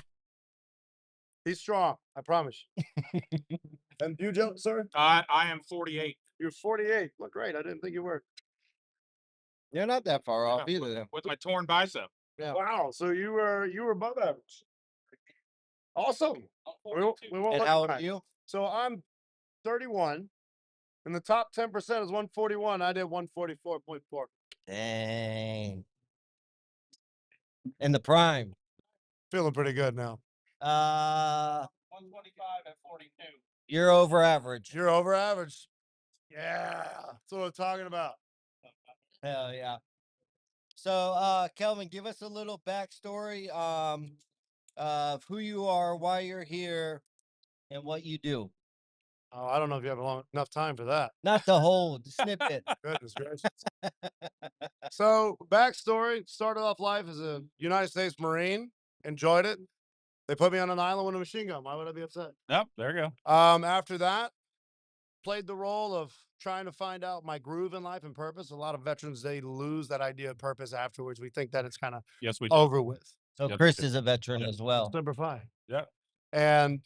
He's strong, I promise. And you, Joe, sir? I am 48. You're 48. Look great. I didn't think you were. You're not that far off Yeah, either. Then. with my torn bicep. Yeah. Wow. So you were above average. Awesome. We won't And let how you old are back. you? So I'm 31. And the top 10% is 141. I did 144.4. Dang. In the prime. Feeling pretty good now. 125 at 42. You're over average. You're over average. Yeah. That's what I'm talking about. Hell yeah. So, Kelvin, give us a little backstory of who you are, why you're here, and what you do. Oh, I don't know if you have enough time for that. Not the whole snippet. Goodness gracious. So, backstory, started off life as a United States Marine, enjoyed it. They put me on an island with a machine gun. Why would I be upset? Yep, there you go. After that, played the role of trying to find out my groove in life and purpose. A lot of veterans, they lose that idea of purpose afterwards. We think that it's kind of Yes, we do. over with. So Yep, Chris yep. is a veteran as well. Number 5. Yeah. And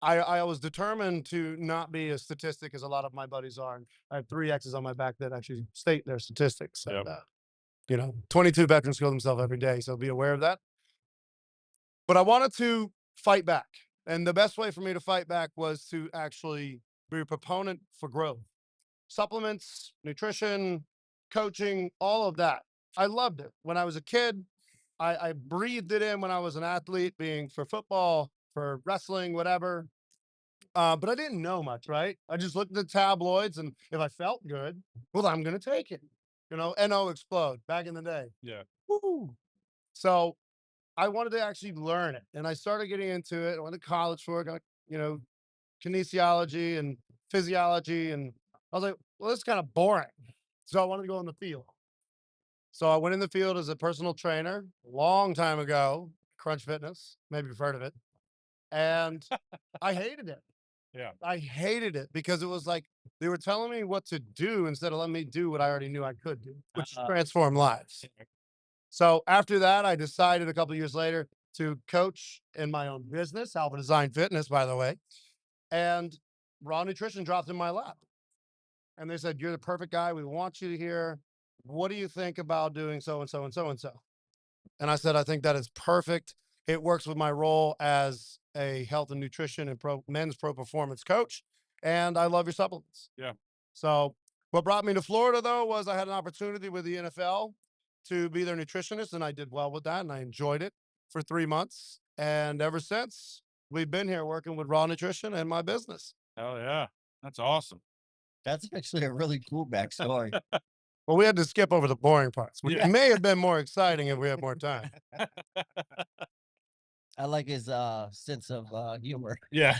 I was determined to not be a statistic as a lot of my buddies are. And I have 3 X's on my back that actually state their statistics. Yep. And, you know, 22 veterans kill themselves every day. So be aware of that. But I wanted to fight back. And the best way for me to fight back was to actually be a proponent for growth. Supplements, nutrition, coaching, all of that. I loved it. When I was a kid, I breathed it in when I was an athlete, being for football, for wrestling, whatever. But I didn't know much, right? I just looked at the tabloids, and if I felt good, well, I'm going to take it. You know, NO explode back in the day. Yeah. Woo! So I wanted to actually learn it, and I started getting into it. I went to college for it, got, you know, kinesiology and physiology, and I was like, well, this is kind of boring. So I wanted to go in the field. So I went in the field as a personal trainer a long time ago, Crunch Fitness, maybe you've heard of it. And I hated it. Yeah. I hated it because it was like they were telling me what to do instead of letting me do what I already knew I could do, which transformed lives. So after that, I decided a couple of years later to coach in my own business, Alpha Design Fitness, by the way. And Raw Nutrition dropped in my lap. And they said, you're the perfect guy. We want you here. What do you think about doing so and so and so and so? And I said, I think that is perfect. It works with my role as a health and nutrition and men's pro performance coach. And I love your supplements. Yeah. So what brought me to Florida, though, was I had an opportunity with the NFL to be their nutritionist, and I did well with that, and I enjoyed it for 3 months. And ever since, we've been here working with Raw Nutrition and my business. Hell yeah. That's awesome. That's actually a really cool backstory. Well, we had to skip over the boring parts, which Yeah. may have been more exciting if we had more time. I like his sense of humor. Yeah.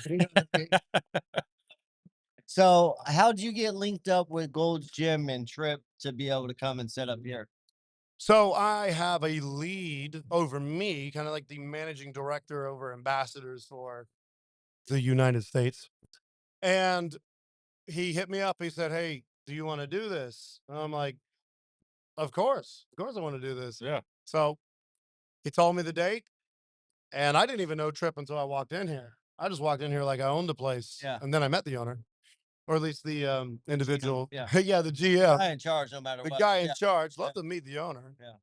So how'd you get linked up with Gold's Gym and Trip to be able to come and set up here? So I have a lead over me, kind of like the managing director over ambassadors for the United States. And he hit me up. He said, hey, do you want to do this? And I'm like, of course I want to do this. Yeah. So he told me the date, and I didn't even know Trip until I walked in here. I just walked in here like I owned the place. Yeah. And then I met the owner, or at least the individual. yeah. Yeah, the GM. Guy in charge, no matter The what. guy in Yeah. charge. Love to meet the owner. Yeah.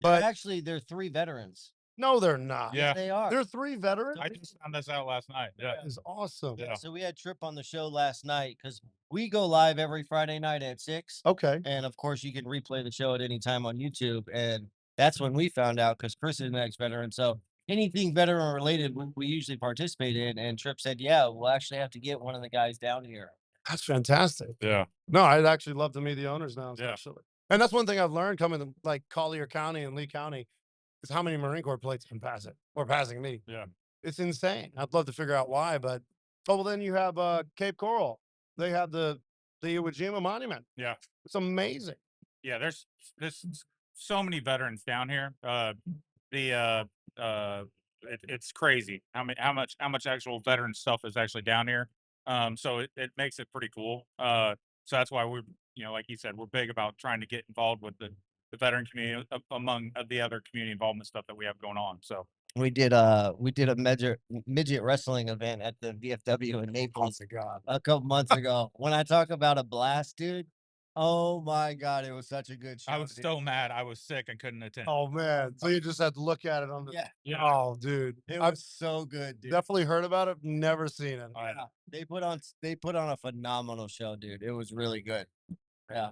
But Actually, they're 3 veterans. no, they're not. Yeah. Yes, they are. They're 3 veterans. I just found this out last night. Yeah. That is awesome. Yeah. So we had Trip on the show last night because we go live every Friday night at 6. Okay. And of course, you can replay the show at any time on YouTube. And that's when we found out because Chris is an ex-veteran. So anything veteran related, we usually participate in. And Trip said, yeah, we'll actually have to get one of the guys down here. That's fantastic. Yeah. No, I'd actually love to meet the owners now, Yeah. especially. And that's one thing I've learned coming to like Collier County and Lee County is how many Marine Corps plates can pass it or passing me. Yeah. It's insane. I'd love to figure out why, but well, then you have Cape Coral. They have the Iwo Jima Monument. Yeah. It's amazing. Yeah. There's so many veterans down here. It's crazy how much actual veteran stuff is actually down here. So it makes it pretty cool. So that's why we're, like you said, we're big about trying to get involved with the veteran community among the other community involvement stuff that we have going on. So We did a midget wrestling event at the VFW in Oh Naples my God. a couple months ago. When I talk about a blast, dude, oh my God, it was such a good show. I was dude. so mad. I was sick and couldn't attend. Oh man. So you just had to look at it on the Yeah, Oh dude. it I've was so good, dude. definitely heard about it, never seen it. Yeah, they put on a phenomenal show, dude. It was really good. Yeah.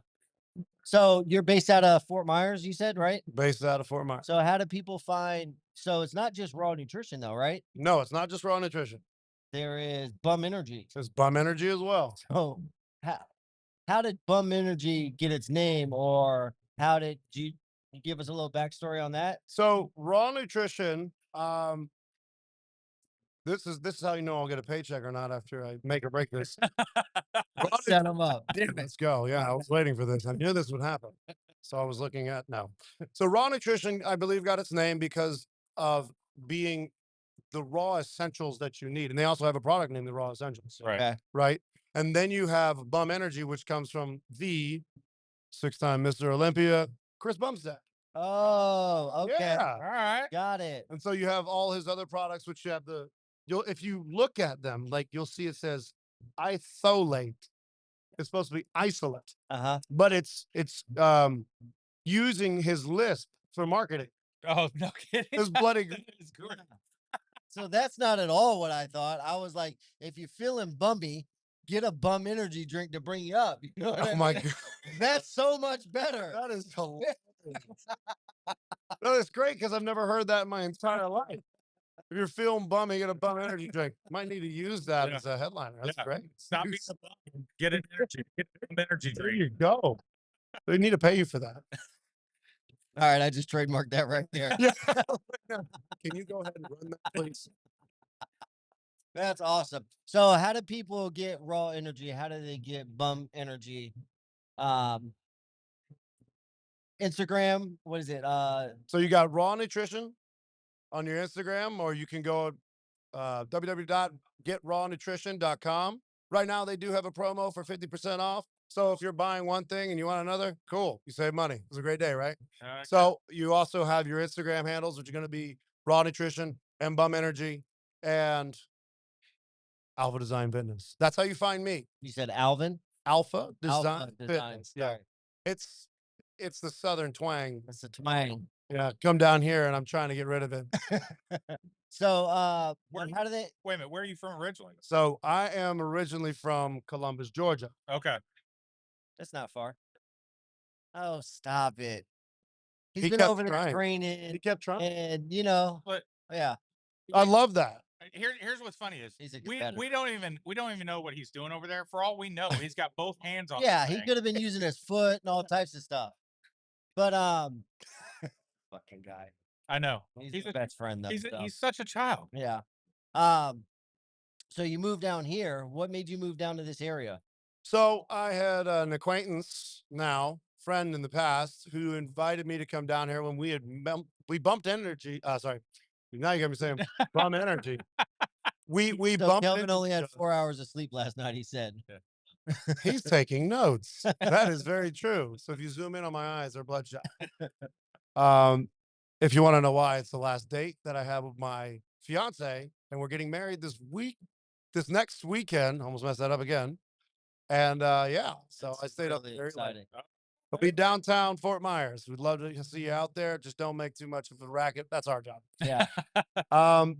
So you're based out of Fort Myers, you said, right? Based out of Fort Myers. So how do people find? So it's not just Raw Nutrition, though, right? No, it's not just Raw Nutrition. There is Bum Energy. It's Bum Energy as well. So how did Bum Energy get its name, or how did you You give us a little backstory on that. So Raw Nutrition, this is how you know I'll get a paycheck or not after I make or break this. Raw Set them up. Damn it. Let's go. Yeah, I was waiting for this. I knew this would happen. So I was looking at no. So Raw Nutrition, I believe, got its name because of being the raw essentials that you need. And they also have a product named the Raw Essentials. Right. Okay. Right. And then you have Bum Energy, which comes from the 6-time Mr. Olympia, Chris Bumstead. Oh, okay. Yeah. All right. Got it. And so you have all his other products, which you have if you look at them, like you'll see it says isolate. It's supposed to be isolate, but it's using his lisp for marketing. Oh, no kidding. His bloody. That is great. So that's not at all what I thought. I was like, if you're feeling bummy, get a Bum Energy drink to bring you up. You know what I Oh my mean? God. That's so much better. That is hilarious. That is great because I've never heard that in my entire life. If you're feeling bummy, get a Bum Energy drink. Might need to use that Yeah. as a headliner. That's Yeah. great. Stop being a bum. Get an energy. Get an energy There drink. you go. They need to pay you for that. All right, I just trademarked that right there. Yeah. Can you go ahead and run that, please? That's awesome. So how do people get Raw Energy? How do they get Bum Energy? Instagram, what is it? So you got Raw Nutrition on your Instagram, or you can go www.getrawnutrition.com. Right now, they do have a promo for 50% off. So if you're buying one thing and you want another, cool. You save money. It's a great day, right? Okay. So you also have your Instagram handles, which are going to be Raw Nutrition and Bum Energy and Alpha Design Fitness. That's how you find me. You said Alvin? Alpha Design Alpha Design. Fitness. Yeah. Sorry. It's the Southern twang. That's the twang. Yeah. Come down here and I'm trying to get rid of it. So Where- how do they Wait a minute. Where are you from originally? So I am originally from Columbus, Georgia. Okay. that's not far. Oh, stop it. He's He been kept over there trying. He training kept trying. and But yeah. I love that. here's what's funny is He's a we competitor. don't even know what he's doing over there. For all we know, he's got both hands on. Yeah, the he thing. could have been using his foot and all types of stuff. But fucking guy. I know. He's a best friend though. He's such a child. Yeah. So you moved down here. What made you move down to this area? So I had an acquaintance now, friend in the past, who invited me to come down here when we bumped energy. Sorry. Now you got me saying bum energy. We So bumped Kelvin into only each had other. 4 hours of sleep last night, he said. He's taking notes. That is very true. So if you zoom in on my eyes, they're bloodshot. If you want to know why, it's the last date that I have with my fiance, and we're getting married this next weekend. Almost messed that up again. And yeah, so That's I stayed up really very late. exciting. We'll be downtown Fort Myers. We'd love to see you out there. Just don't make too much of a racket. That's our job. Yeah. I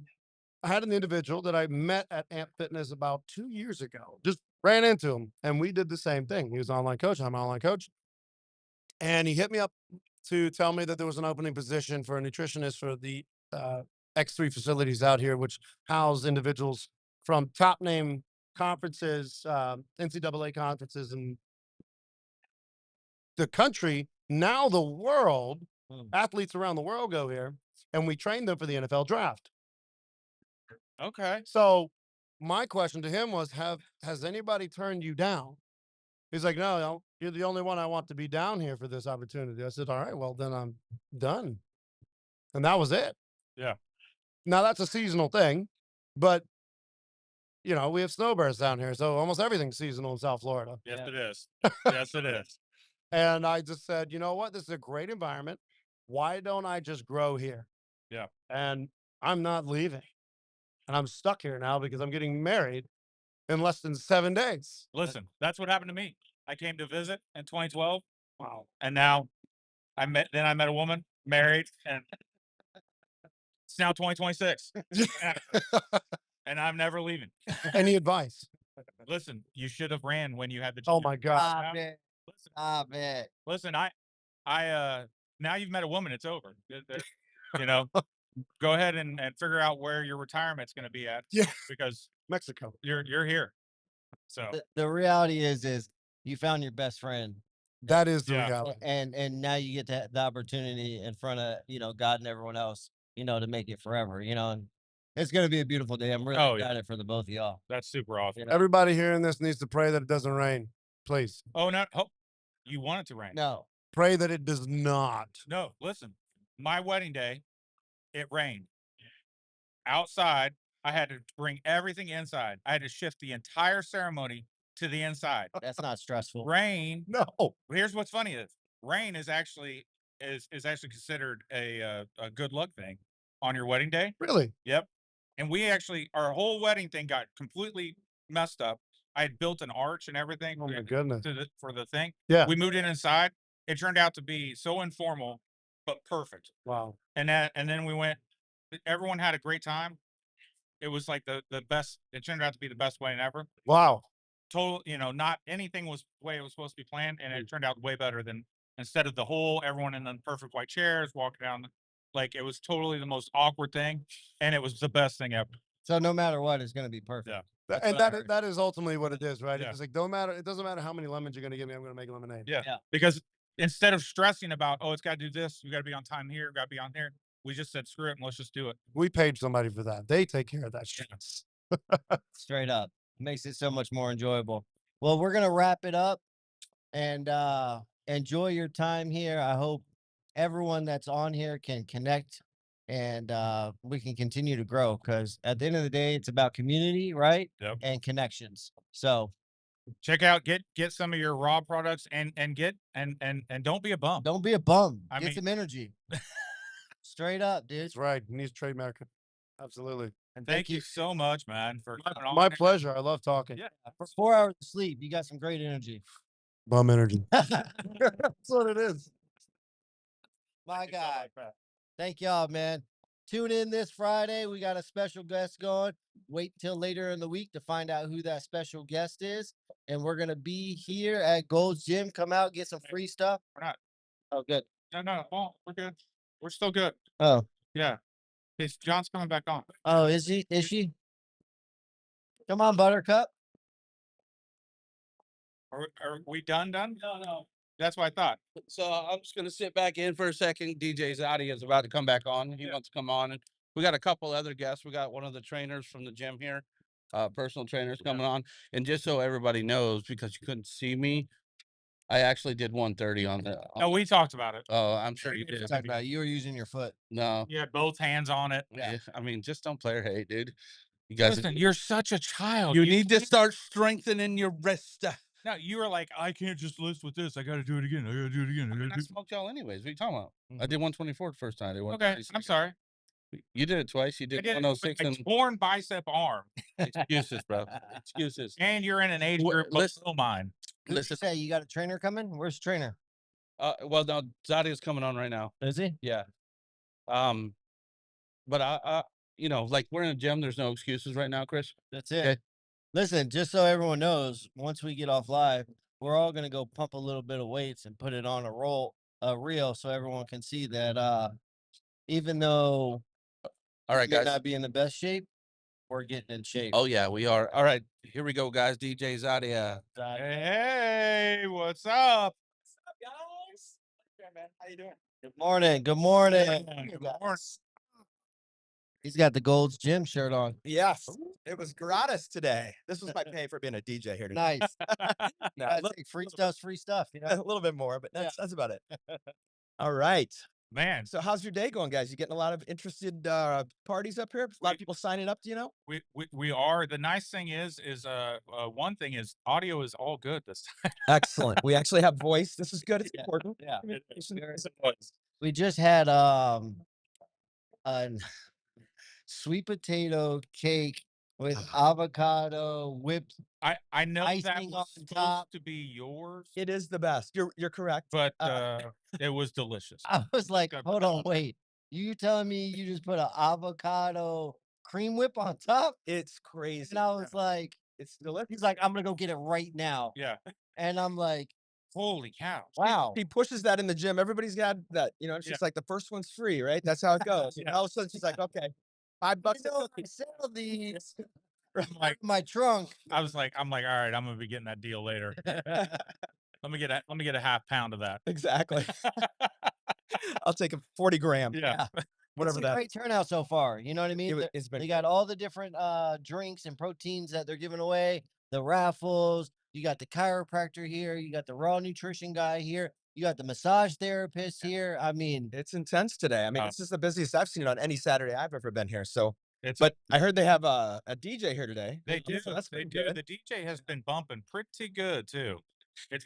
had an individual that I met at Amp Fitness about 2 years ago. Just ran into him, and we did the same thing. He was an online coach. I'm an online coach. And he hit me up to tell me that there was an opening position for a nutritionist for the X3 facilities out here, which house individuals from top name conferences, NCAA conferences, and the country, now the world. Athletes around the world go here, and we train them for the NFL draft. Okay. So my question to him was, has anybody turned you down? He's like, no, you're the only one I want to be down here for this opportunity. I said, all right, well, then I'm done. And that was it. Yeah. Now that's a seasonal thing, but we have snowbirds down here. So almost everything's seasonal in South Florida. Yes, Yeah. it is. Yes, it is. And I just said, you know what? This is a great environment. Why don't I just grow here? Yeah. And I'm not leaving. And I'm stuck here now because I'm getting married in less than 7 days. Listen, that's what happened to me. I came to visit in 2012. Wow. And now I met a woman, married, and it's now 2026. And I'm never leaving. Any advice? Listen, you should have ran when you had the Oh chance. my God. Stop it. Listen, Stop it. listen, I now you've met a woman, it's over. Go ahead and figure out where your retirement's going to be at. Yeah. Because Mexico. you're here. So The reality is you found your best friend That is the Yeah. reality. and now you get the opportunity in front of God and everyone else, to make it forever. And it's gonna be a beautiful day. I'm really Oh, yeah. excited for the both of y'all. That's super awesome. You know? Everybody hearing this needs to pray that it doesn't rain. Please Oh, no. Oh, you want it to rain. No, pray that it does not. No, listen. My wedding day, it rained. Outside, I had to bring everything inside. I had to shift the entire ceremony to the inside. that's not stressful. Rain. No. Here's what's funny is rain is actually considered a good luck thing on your wedding day. Really? Yep. And we actually our whole wedding thing got completely messed up. I had built an arch and everything Oh my goodness. for the thing. Yeah. We moved it inside. It turned out to be so informal but perfect. Wow. And then we went. Everyone had a great time. It was like the best. It turned out to be the best wedding ever. Wow. Total, not anything was the way it was supposed to be planned, and it turned out way better than instead of everyone in the perfect white chairs walking down. Like it was totally the most awkward thing, and it was the best thing ever. So no matter what, it's gonna be perfect. Yeah. That's And what I that heard. that is ultimately what it is, right? Yeah. It's like it doesn't matter. It doesn't matter how many lemons you're gonna give me, I'm gonna make lemonade. Yeah. Because instead of stressing about, it's got to do this, you got to be on time here, got to be on here, we just said screw it and let's just do it. We paid somebody for that. They take care of that shit. Straight up. Makes it so much more enjoyable. Well, we're gonna wrap it up and enjoy your time here. I hope everyone that's on here can connect and we can continue to grow because at the end of the day, it's about community, right? Yep. And connections. So Check out, get some of your raw products and don't be a bum. don't be a bum. I Get mean- some energy. Straight up, dude. That's right. He needs trademark. Absolutely. And Thank you so much, man, for coming on. My pleasure. I love talking. Yeah. For 4 hours of sleep. You got some great energy. Bum energy. That's what it is. My God. Thank y'all, man. Tune in this Friday. We got a special guest going. Wait till later in the week to find out who that special guest is. And we're going to be here at Gold's Gym. Come out, get some free stuff. We're not. Oh, good. No, well, we're good. We're still good. Oh, Yeah. John's coming back on. oh, is he? Is she? Come on, Buttercup. Are we done? No. That's what I thought. So I'm just gonna sit back in for a second. DJ ZADio is about to come back on. He wants to come on, and we got a couple other guests. We got one of the trainers from the gym here, personal trainers coming on. And just so everybody knows, because you couldn't see me, I actually did 130 on the. No, we talked about it. Oh, I'm sure you did. Talk about it. You were using your foot. No, You had both hands on it. yeah. I mean, just don't player hate, dude. You guys, Listen, you're such a child. you need to start strengthening your wrist. No, you were like, I can't just lift with this. I got to do it again. I got to do it again. I I gotta do smoked y'all anyways. What are you talking about? I did 124 the first time. I did Okay, 136. I'm sorry. You did it twice. You I did did 106 a and torn bicep arm, excuses, bro. Excuses. and you're in an age Wh- group listen- below mine. Who'd you Listen, say you got a trainer coming? Where's the trainer? well, no, Zadio's coming on right now. Is he? Yeah. But I like we're in a gym. There's no excuses right now, Chris. That's it. Okay. Listen, just so everyone knows, once we get off live, we're all gonna go pump a little bit of weights and put it on a reel so everyone can see that even though All right, we may guys. not be in the best shape, we're getting in shape. Oh yeah, we are. All right, here we go, guys. DJ ZADio. Hey, what's up? Guys, okay, man, how you doing? Good morning. Good morning. Good morning. He's got the Gold's Gym shirt on. Yes, it was gratis today. This was my pay for being a DJ here today. Nice. No, That's look, it. Free stuff's free stuff. You know? a little bit more, but that's about it. All right. Man, So how's your day going, guys? You getting a lot of interested parties up here? A lot of people signing up, do you know? we are. The nice thing is one thing is audio is all good this time. Excellent. We actually have voice. This is good. It's Yeah. important. Yeah. Communication. We just had a sweet potato cake with avocado whipped. I know that Icing was on supposed top. to be yours, It is the best. You're correct. but it was delicious. I was like, Good. hold on, wait. You telling me you just put an avocado cream whip on top? It's crazy. And I was like, It's delicious. he's like, I'm gonna go get it right now. Yeah. And I'm like, Holy cow. wow. He pushes that in the gym. Everybody's got that, it's Yeah. just like the first one's free, right? That's how it goes. And Yeah. all of a sudden she's like, okay, $5 You a know, I cookie. sell these I'm like, in my trunk. all right, I'm gonna be getting that deal later. Let me get a half pound of that. Exactly. I'll take a 40 gram. Yeah. Whatever It's a that great turnout so far. You know what I mean? it's been They got all the different drinks and proteins that they're giving away, the raffles. You got the chiropractor here, you got the raw nutrition guy here, you got the massage therapist here. I mean, it's intense today. I mean, Oh. this is the busiest I've seen it on any Saturday I've ever been here. So, It's but I heard they have a DJ here today. They do. So that's They been do. good. The DJ has been bumping pretty good too. It's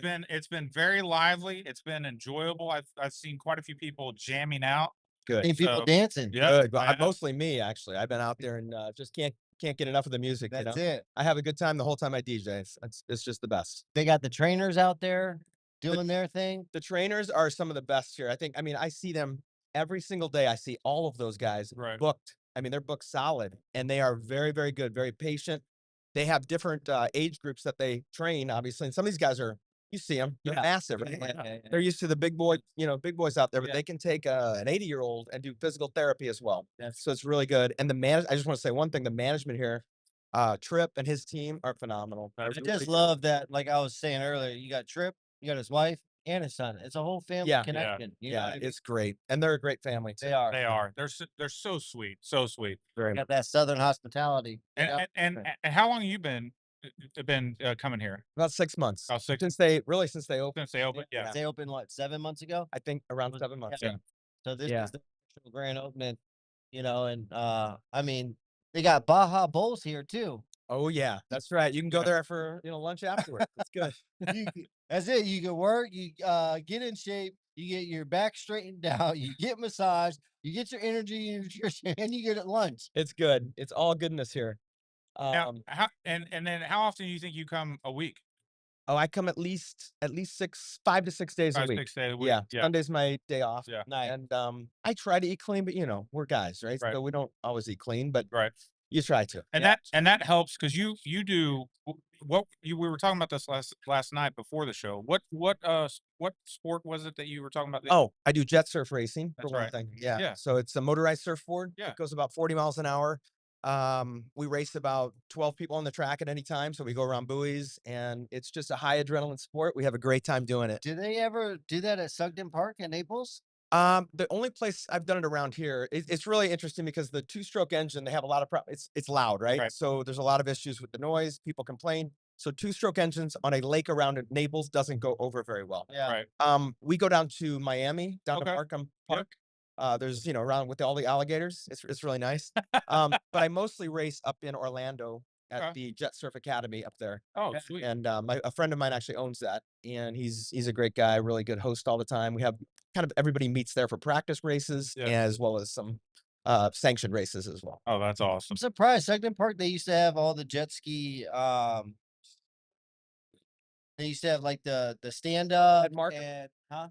been very lively. It's been enjoyable. I've seen quite a few people jamming out. Good. seen people So, dancing. Yeah. Good. Well, I have. mostly me actually. I've been out there and just can't get enough of the music. You That's know, it. I have a good time the whole time I DJ. It's just the best. They got the trainers out there doing their thing. The trainers are some of the best here. I mean, I see them every single day. I see all of those guys Right. booked. I mean, they're booked solid and they are very, very good, very patient. They have different age groups that they train, obviously. And some of these guys are, you see them, they're Yeah. massive. Right? Yeah. They're used to the big boy, big boys out there, but Yeah. they can take an 80-year-old and do physical therapy as well. That's So it's really good. And I just want to say one thing, the management here, Trip and his team are phenomenal. I I They're just really- love that. Like I was saying earlier, you got Trip, you got his wife and his son. It's a whole family Yeah. connection. You know yeah, what I mean? it's great. And they're a great family too. They are. They are. They're so sweet. So sweet. Very Got that Southern hospitality. you And know? and how long you been coming here? About 6 months. About 6 Since they opened. since they opened? Yeah. They opened what, 7 months ago? I think around Was- 7 months. yeah. Yeah. So this Yeah. is the actual grand opening, and I mean, they got Baja Bowls here too. Oh yeah, that's right. You can go there for lunch afterwards. That's good. That's it. You can work, you get in shape, you get your back straightened out, you get massaged, you get your energy and nutrition, and you get at lunch. It's good. It's all goodness here. Now, and then how often do you think you come a week? I come at least 5 to 6 days a 5, week. 6 days a week. Yeah, Yeah. Sunday's my day off. Yeah. Nice. And I try to eat clean, but we're guys, right? Right. So we don't always eat clean, but Right. you try to. And that helps because you do we were talking about this last night before the show. What sport was it that you were talking about? Oh, I do jet surf racing for That's one right. thing. Yeah. Yeah. So it's a motorized surfboard. Yeah. It goes about 40 miles an hour. We race about 12 people on the track at any time. So we go around buoys and it's just a high adrenaline sport. We have a great time doing it. Do they ever do that at Sugden Park in Naples? The only place I've done it around here, it's really interesting because the two-stroke engine, they have a lot of it's loud, right? Right. So there's a lot of issues with the noise. People complain. So two-stroke engines on a lake around Naples doesn't go over very well. Yeah. Right. We go down to Miami, down to Okay. Markham Yep. Park. There's around with all the alligators. It's really nice. But I mostly race up in Orlando at Okay. the Jet Surf Academy up there. Oh, sweet. And a friend of mine actually owns that, and he's a great guy, really good host all the time. We have kind of everybody meets there for practice races Yeah. as well as some sanctioned races as well. Oh, that's awesome. I'm surprised. Sugden Park, they used to have all the jet ski. They used to have like the stand up At Markham? and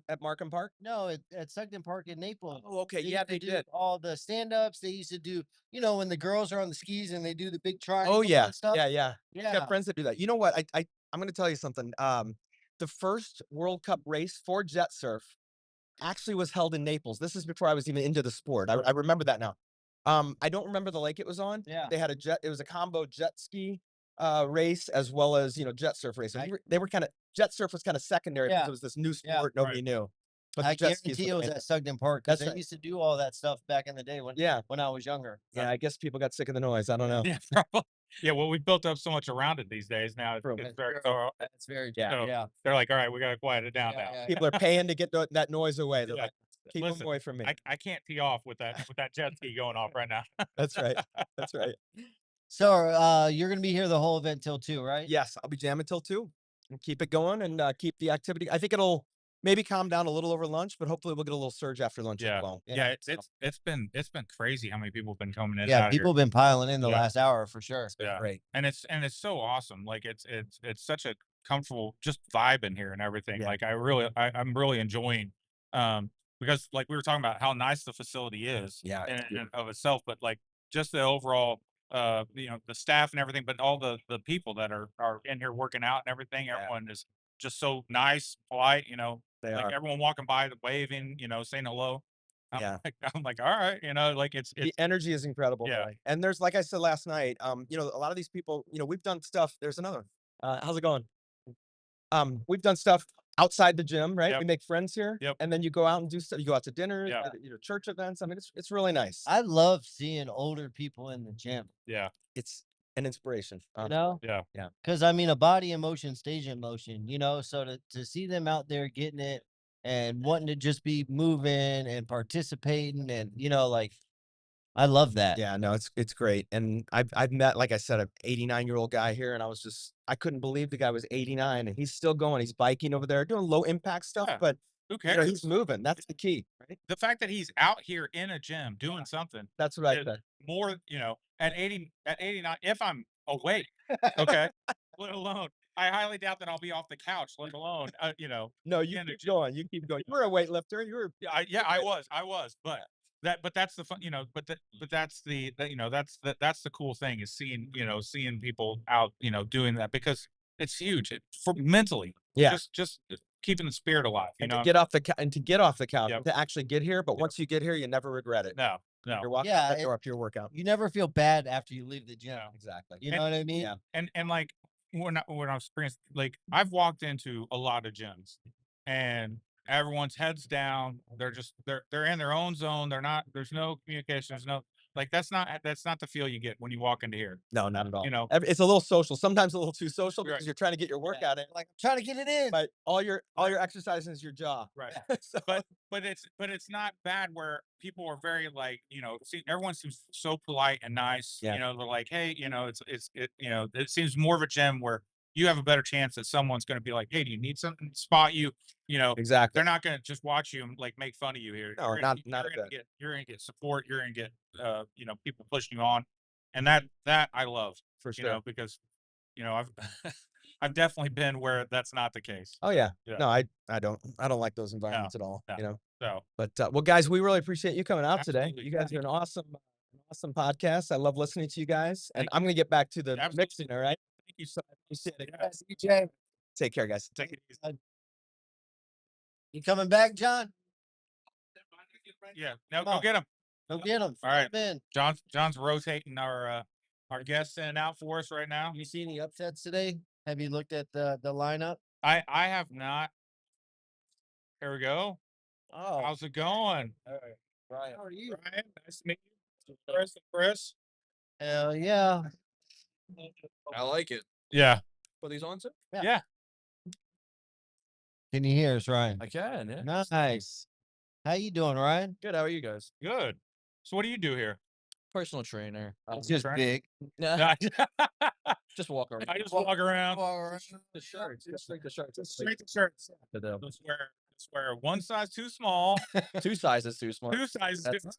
At Markham Park? no, at Sugden Park in Naples. Oh, okay. They Yeah, used to they do did. all the stand ups. They used to do, when the girls are on the skis and they do the big triangle. Oh yeah, and stuff. yeah. I Yeah. got friends that do that. You know what? I'm going to tell you something. The first World Cup race for jet surf actually was held in Naples. This is before I was even into the sport. I remember that now. I don't remember the lake it was on. Yeah. They had it was a combo jet ski race as well as jet surf race. I- They were kind of jet surf was kind of secondary because Yeah. it was this new Yeah. sport nobody knew. But I the jet skis guarantee it were was the main at Sugden Park because That's they right. used to do all that stuff back in the day when thing. Yeah, I was younger. yeah. I guess people got sick of the noise. I don't know. Yeah. Probably. Yeah. Well, we built up so much around it these days. Now True. it's very. That's very Yeah. true. Yeah. They're like, all right, we got to quiet it down Yeah, now. yeah. People are paying to get that noise away. They're Yeah. like, keep them Listen, away from me. I can't tee off with that jet ski going off right now. That's right. That's right. So you're gonna be here the whole event till 2, right? Yes, I'll be jamming till 2 and keep it going and keep the activity. I think it'll maybe calm down a little over lunch, but hopefully we'll get a little surge after lunch Yeah. as well. Yeah. It's been crazy how many people have been coming in. and Yeah, out of here. people have been piling in the Yeah. last hour for sure. Yeah. Great. And it's so awesome. Like it's such a comfortable just vibe in here and everything. Yeah. Like I'm really enjoying because like we were talking about how nice the facility is Yeah. in and of itself, but like just the overall the staff and everything, but all the people that are in here working out and everything, Yeah. everyone is just so nice, polite, They like are. everyone walking by waving, saying hello. I'm Yeah. like, I'm like, all right, like it's The energy is incredible. Yeah. Really. And there's, like I said last night, a lot of these people, we've done stuff. There's another one. How's it going? We've done stuff outside the gym, right? Yep. We make friends here. Yep. And then you go out and do stuff. You go out to dinners, Yeah. church events. I mean, it's really nice. I love seeing older people in the gym. Yeah. It's an inspiration. You know, Yeah. because I mean, a body in motion stays in motion. You know, so to see them out there getting it and wanting to just be moving and participating, and like, I love that. Yeah, no, it's great. And I've met, like I said, an 89-year-old guy here, and I couldn't believe the guy was 89 and he's still going. He's biking over there, doing low impact stuff, Yeah. but Who you know, cares? he's moving. That's the key, right? The fact that he's out here in a gym doing something That's what I is said. more, at 89, if I'm awake, okay, let alone, I highly doubt that I'll be off the couch, let alone, No, you in the keep gym. going. You keep going. You're a weightlifter. Yeah, I was, but that's the fun, but that's that's the cool thing is seeing people out, doing that because it's huge for mentally, Yeah. just keeping the spirit alive, And to get off the couch, Yep. to actually get here. But once you get here, you never regret it. No, You're walking Yeah, out that door after your workout. You never feel bad after you leave the gym. No. Exactly. You know what I mean? Yeah. and like when I've experienced, like I've walked into a lot of gyms and everyone's heads down. They're in their own zone. There's no communication. There's no, like, that's not the feel you get when you walk into here. No, not at all. You know, It's a little social. Sometimes a little too social because Right. you're trying to get your workout in. Like, I'm trying to get it in. But all your exercising is your jaw. Right. So, but it's not bad where people are very like, everyone seems so polite and nice. Yeah. They're like, hey, it seems more of a gym where you have a better chance that someone's going to be like, hey, do you need something? Spot you. exactly. They're not going to just watch you and like make fun of you here. No, not a bit. You're going to get support. You're going to get people pushing you on, and that I love, For sure. because I've I've definitely been where that's not the case. Oh yeah. Yeah. No, I don't like those environments at all. no. So But well, guys, we really appreciate you coming out today. Absolutely. You guys are an awesome podcast. I love listening to you guys. And Thank I'm gonna get back to the Absolutely. mixing. All right. thank you so Appreciate it. Yes. DJ, Take care, guys. Take it easy. you coming back, John? Yeah. No, Come go on. get him. Go get him. All right. Man, John's rotating our guests in and out for us right now. you see any upsets today? Have you looked at the lineup? I have not. Here we go. Oh, How's it going? Ryan. How are you? Ryan, nice to meet you. Chris. Hell yeah. I like it. Yeah. Put these on, sir? Yeah. Can you hear us, Ryan? I can, yeah. Nice. How you doing, Ryan? Good. How are you guys? Good. So what do you do here? Personal trainer. It's just right. big. Nah, I just walk around. just walk around. The shirts. Just like the shirts. It's Straight to shirts. like the Just wear one size too small, 2 sizes too small. two sizes too. That's-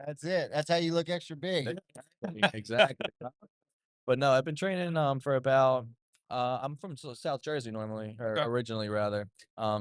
That's it. That's how you look extra big. Exactly. But no, I've been training for about I'm from South Jersey normally, or Okay. originally rather.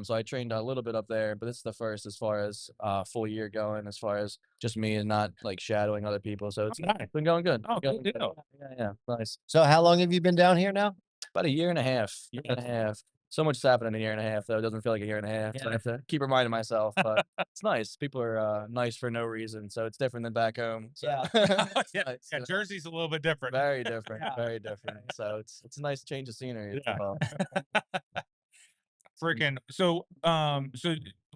So I trained a little bit up there, but this is the first as far as full year going, as far as just me and not like shadowing other people. So it's nice. been going good. Oh, Going good good. deal. Yeah, nice. So how long have you been down here now? About a year and a half. Year and a half. So much has happened in a year and a half, though. It doesn't feel like a year and a half. So I have to keep reminding myself. But it's nice. People are nice for no reason. So it's different than back home. So. Yeah. Yeah, Jersey's a little bit different. Very different. Yeah. Very different. So it's a nice change of scenery. Yeah. Well, Freaking. So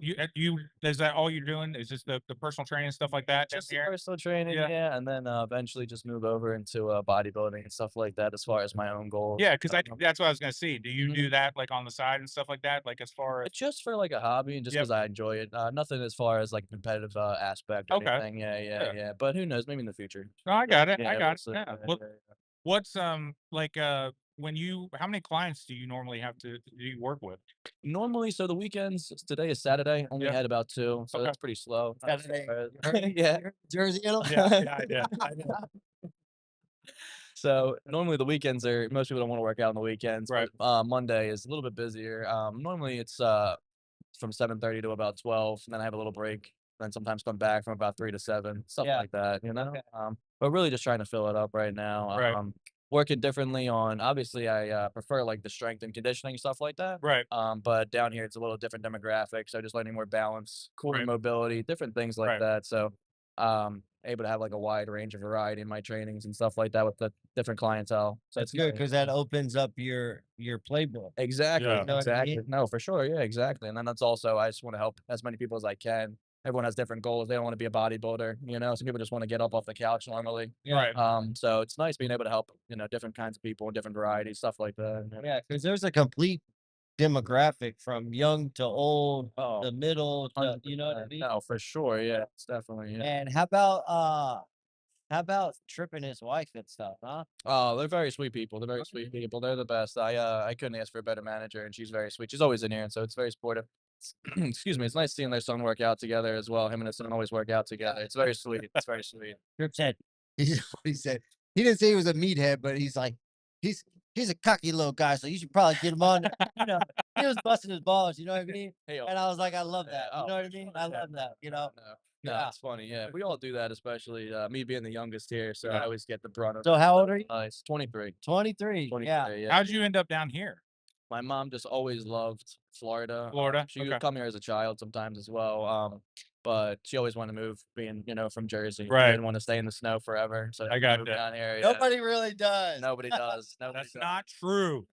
you is that all you're doing? Is just the personal training stuff like that? just here? personal training, Yeah. yeah, and then eventually just move over into bodybuilding and stuff like that as far as my own goals. Yeah, because that's what I was gonna see. Do you Mhm. do that like on the side and stuff like that? Like as far as Just for like a hobby and just Yep. because I enjoy it. Nothing as far as like competitive aspect or Okay. anything. Yeah. Yeah. But who knows? Maybe in the future. No, I got it. Yeah, I we'll got it. see. Yeah. Yeah. What's like when how many clients do you normally do you work with? Normally, so the weekends. Today is Saturday. Only Yeah. had about 2, so Okay. that's pretty slow. Saturday. Yeah. Jersey in 'em? Yeah. I know. So normally the weekends are most people don't want to work out on the weekends. Right. But, Monday is a little bit busier. Normally it's from 7:30 to about 12, and then I have a little break. Then sometimes come back from about 3 to 7, something Yeah. like that. Okay. But really just trying to fill it up right now. Right. Working differently on. Obviously, I prefer like the strength and conditioning stuff like that. Right. But down here it's a little different demographic, so just learning more balance, core Right. mobility, different things like Right. that. So able to have like a wide range of variety in my trainings and stuff like that with the different clientele. So That's it's good nice. because that opens up your playbook. Exactly. Yeah. You know what I Exactly. mean? No, for sure. Yeah, exactly. And then that's also, I just want to help as many people as I can. Everyone has different goals. They don't want to be a bodybuilder, you know. Some people just want to get up off the couch normally. Right. So it's nice being able to help, different kinds of people and different varieties, stuff like that. Yeah, because there's a complete demographic from young to old, Oh, the middle, to, you know what I 100%. mean? No, for sure. Yeah, it's definitely. Yeah. And how about tripping his wife and stuff, huh? Oh, they're very sweet people. They're very sweet people. They're the best. I couldn't ask for a better manager, and she's very sweet. She's always in here, and so it's very supportive. Excuse me. It's nice seeing their son work out together as well. Him and his son always work out together. It's very sweet. It's very sweet. Trip said, he said, he didn't say he was a meathead, but he's like, he's a cocky little guy, so you should probably get him on. You know, he was busting his balls, you know what I mean? Hey, And I was like, I love that. You oh, know what I mean? I love that, you know? No, Yeah. it's funny. Yeah, we all do that, especially me being the youngest here. So Yeah. I always get the brunt of. So how old are you? It's 23. 23. 23. Yeah. Yeah. How'd you end up down here? My mom just always loved Florida. Florida? She Okay. would come here as a child sometimes as well. But she always wanted to move, being from Jersey. She Right. didn't want to stay in the snow forever. So I she got moved that. down here. Yeah. Nobody really does. Nobody does. Nobody That's does. not true.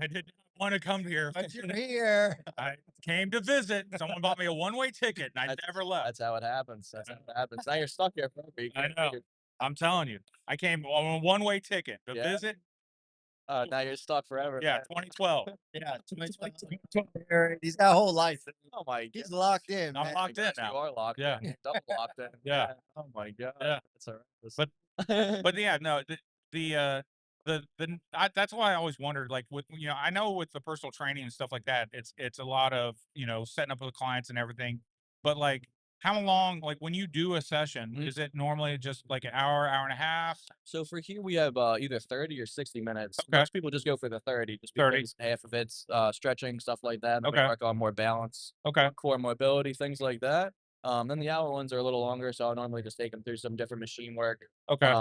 I did not want to come here. But you're here. I came to visit. Someone bought me a one-way ticket, and I That's- never left. That's how it happens. That's how it happens. Now you're stuck here forever. You I can't know. leave. I'm telling you. I came on a one-way ticket to Yeah. visit. Now you're stuck forever. Yeah, 2012. Yeah. He's got a whole life. Oh my god. He's locked in. I'm man. locked in You now. are locked Yeah. in. Double locked in. Yeah. Oh my god. Yeah. That's all right. But But yeah, no, that's why I always wondered, like, with I know with the personal training and stuff like that, it's a lot of setting up with clients and everything. But like, how long, like when you do a session, Mhm. is it normally just like an hour, hour and a half? So for here we have either 30 or 60 minutes. Okay. Most people just go for the 30, just 30. because half of it's stretching, stuff like that. And then Okay. we work on more balance, Okay. core mobility, things like that. Then the hour ones are a little longer, so I'll normally just take them through some different machine work. Okay.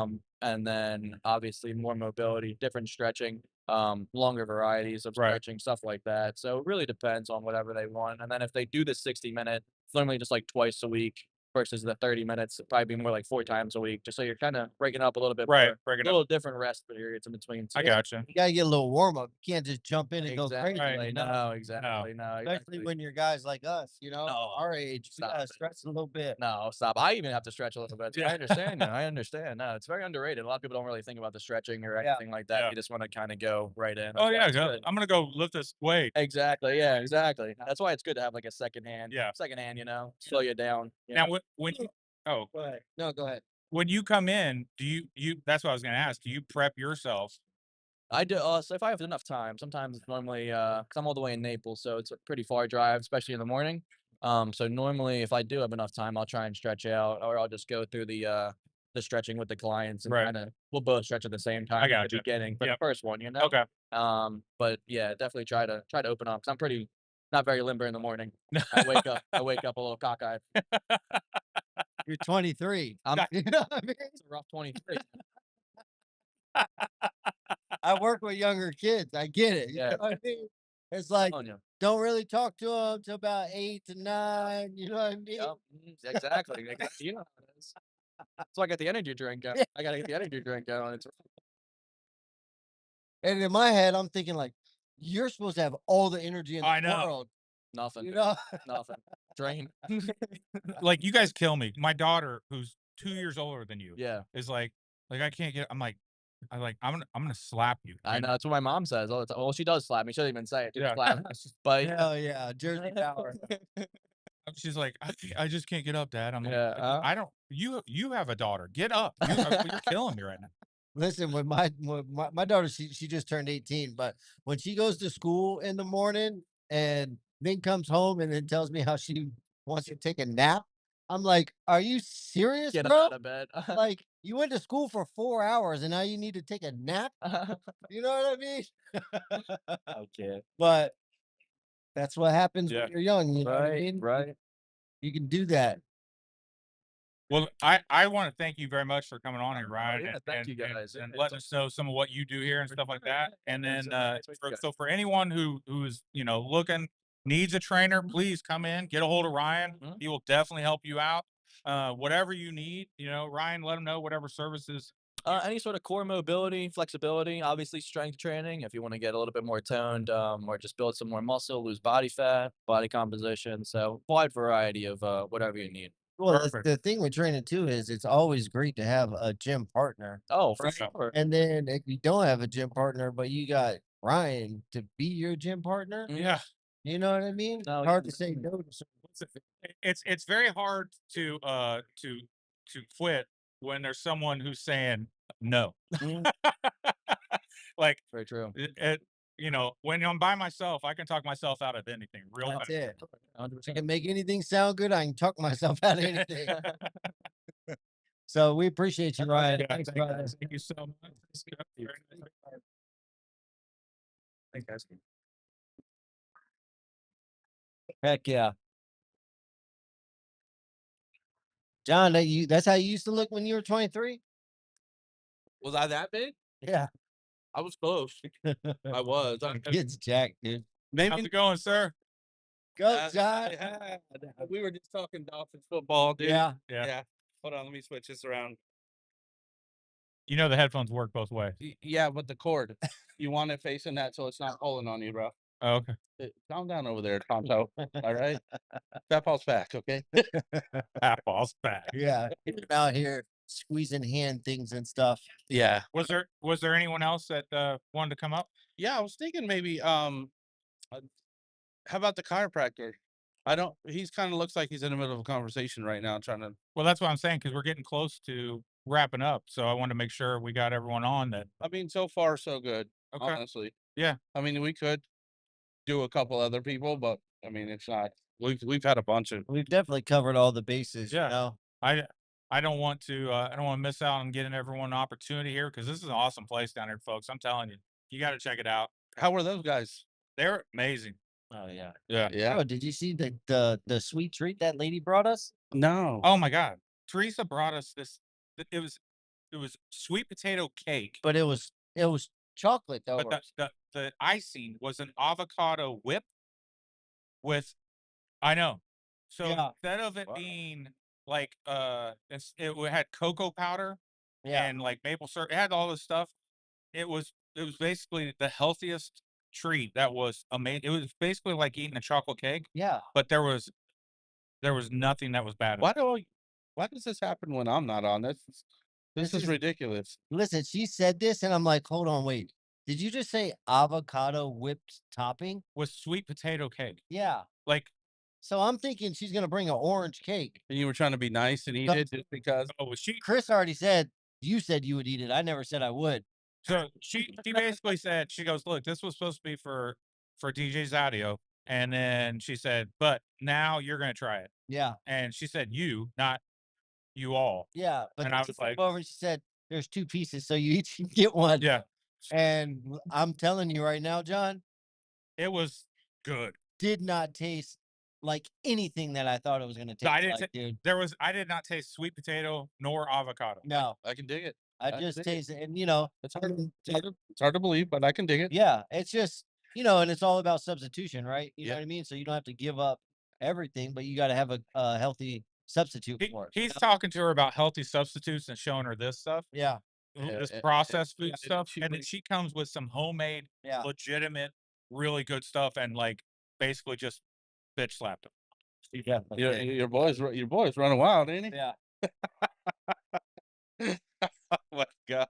And then obviously more mobility, different stretching, longer varieties of Right. stretching, stuff like that. So it really depends on whatever they want. And then if they do the 60-minute, it's normally just like twice a week versus the 30 minutes, it'd probably be more like 4 times a week, just so you're kind of breaking up a little bit Right. more. Break it up. Little different rest periods in between. I too. gotcha. You gotta get a little warm up. You can't just jump in and go Exactly. crazy. Right. No, exactly. No, Especially exactly. when you're guys like us, No, our age. We stop gotta it. stretch a little bit. No, stop. I even have to stretch a little bit. Yeah. I understand. No, I understand. No, it's very underrated. A lot of people don't really think about the stretching or Yeah. anything like that. Yeah. You just want to kind of go right in. Oh That's why yeah, it's good. I'm gonna go lift this weight. Exactly. Yeah, exactly. That's why it's good to have like a second hand. Yeah. Second hand, slow you down. Now, when you Go ahead. No, go ahead. when you come in, do you? That's what I was gonna ask. Do you prep yourself? I do. So if I have enough time, sometimes it's normally because I'm all the way in Naples, so it's a pretty far drive, especially in the morning. So normally, if I do have enough time, I'll try and stretch out, or I'll just go through the stretching with the clients, and Right. kind of we'll both stretch at the same time at the gotcha. beginning for Yep. the first one, Okay. But yeah, definitely try to open up because I'm pretty not very limber in the morning. I wake up a little cockeyed. You're 23. I'm You know what I mean? it's a rough 23. I work with younger kids. I get it. You Yeah. know what I mean? It's like, Telling you. don't really talk to them till about 8 to 9. You know what I mean? Yep. Exactly. You know how it is. So I got the energy drink going. Yeah. I gotta get the energy drink going. It's And in my head, I'm thinking like, you're supposed to have all the energy in I the know. world. nothing. You know? Nothing. Drain. Like, you guys kill me. My daughter, who's 2 years older than you, Yeah. is like I can't get. I'm gonna slap you. I know. That's what my mom says all the time. Well, she does slap me. She doesn't even say it. She Yeah. just slap me. But Hell yeah. Jersey power. She's like, I just can't get up, Dad. I'm like, Yeah, I don't. You have a daughter. Get up. You're killing me right now. Listen, when my daughter, she just turned 18, but when she goes to school in the morning and then comes home and then tells me how she wants to take a nap, I'm like, are you serious, get bro? out of bed. Like, you went to school for 4 hours and now you need to take a nap? You know what I mean? Okay. But that's what happens Yeah. when you're young. You know what I Right. mean? Right. You can do that. Well, I want to thank you very much for coming on here, Ryan. Yeah, thank you guys. And It's letting us know some of what you do here and stuff like that. And then, It's nice meeting you so for anyone who is looking, needs a trainer, please come in, get a hold of Ryan. Mhm. He will definitely help you out. whatever you need, Ryan, let them know whatever services. Any sort of core mobility, flexibility, obviously strength training if you want to get a little bit more toned, or just build some more muscle, lose body fat, body composition. So wide variety of whatever you need. Well, Perfect. the thing with training too is it's always great to have a gym partner. Oh, for Right. sure. And then if you don't have a gym partner, but you got Ryan to be your gym partner, Yeah. you know what I mean? No, Hard yeah. to say no to someone. It's very hard to quit when there's someone who's saying no. Mhm. Like Very true. when I'm by myself, I can talk myself out of anything real That's fast. it. I 100%. can make anything sound good. I can talk myself out of anything. So we appreciate you, Ryan. Yeah, Thanks, brother. thank you so much. Very nice. Thanks, guys. Heck yeah. John, that's how you used to look when you were 23? Was I that big? Yeah. I was close. I was. Kid's jacked, dude. How's Maybe it going, sir? Go, uh, John. yeah, we were just talking Dolphins football, dude. Yeah. Yeah. Hold on, let me switch this around. The headphones work both ways. Yeah, but the cord, you want it facing that so it's not pulling on you, bro. Oh, okay. Calm down over there, Tonto. All right, that ball's back, okay? Apple's back. Yeah. You're out here squeezing hand things and stuff. Yeah, Was there anyone else that wanted to come up? yeah. I was thinking maybe how about the chiropractor? I don't. He's kind of looks like he's in the middle of a conversation right now, trying to. Well, that's what I'm saying because we're getting close to wrapping up. So I want to make sure we got everyone on that. I mean, so far so good. Okay. Honestly, Yeah. I mean, we could do a couple other people, but I mean, it's not. We've had a bunch of. We've definitely covered all the bases, Yeah. you know? I don't want to miss out on getting everyone an opportunity here because this is an awesome place down here, folks. I'm telling you, you got to check it out. How were those guys? They're amazing. Oh yeah. Yeah. Yeah. Oh, did you see the sweet treat that lady brought us? No. Oh my God, Teresa brought us this. It was sweet potato cake, But it was chocolate though. but the icing was an avocado whip with. I know. So Yeah. instead of it being like it had cocoa powder Yeah. and like maple syrup, it had all this stuff. It was basically the healthiest treat that was amazing. It was basically like eating a chocolate cake, Yeah. but there was nothing that was bad. Why does this happen when I'm not on? This This is is- ridiculous. Listen, she said this and I'm like, hold on, wait. Did you just say avocado whipped topping? With sweet potato cake. Yeah. Like, So I'm thinking she's gonna bring an orange cake. And you were trying to be nice and eat No. it just because. oh, was she? Chris already said you said you would eat it. I never said I would. So she basically said, she goes, look, this was supposed to be for DJ ZADio, and then she said, but now you're gonna try it, Yeah. and she said you, not you all. Yeah. But And then I she was came like- over and she said, there's 2 pieces, so you each can get one. Yeah, And I'm telling you right now, John, it was good. did not taste like anything that I thought it was gonna taste I didn't like, dude. I did not taste sweet potato nor avocado. No, I can dig it. I can just dig it. tasted, and you know, It's hard to believe, but I can dig it. yeah, it's just, and it's all about substitution, right? You know Yeah. what I mean? So you don't have to give up everything, but you got to have a healthy substitute for it. He's talking to her about healthy substitutes and showing her this stuff, Yeah, this Yeah, processed food and stuff, she and then brings- she comes with some homemade, yeah. legitimate, really good stuff, and like basically just bitch slapped him. Your boy's running wild, ain't he? Yeah. Oh my god.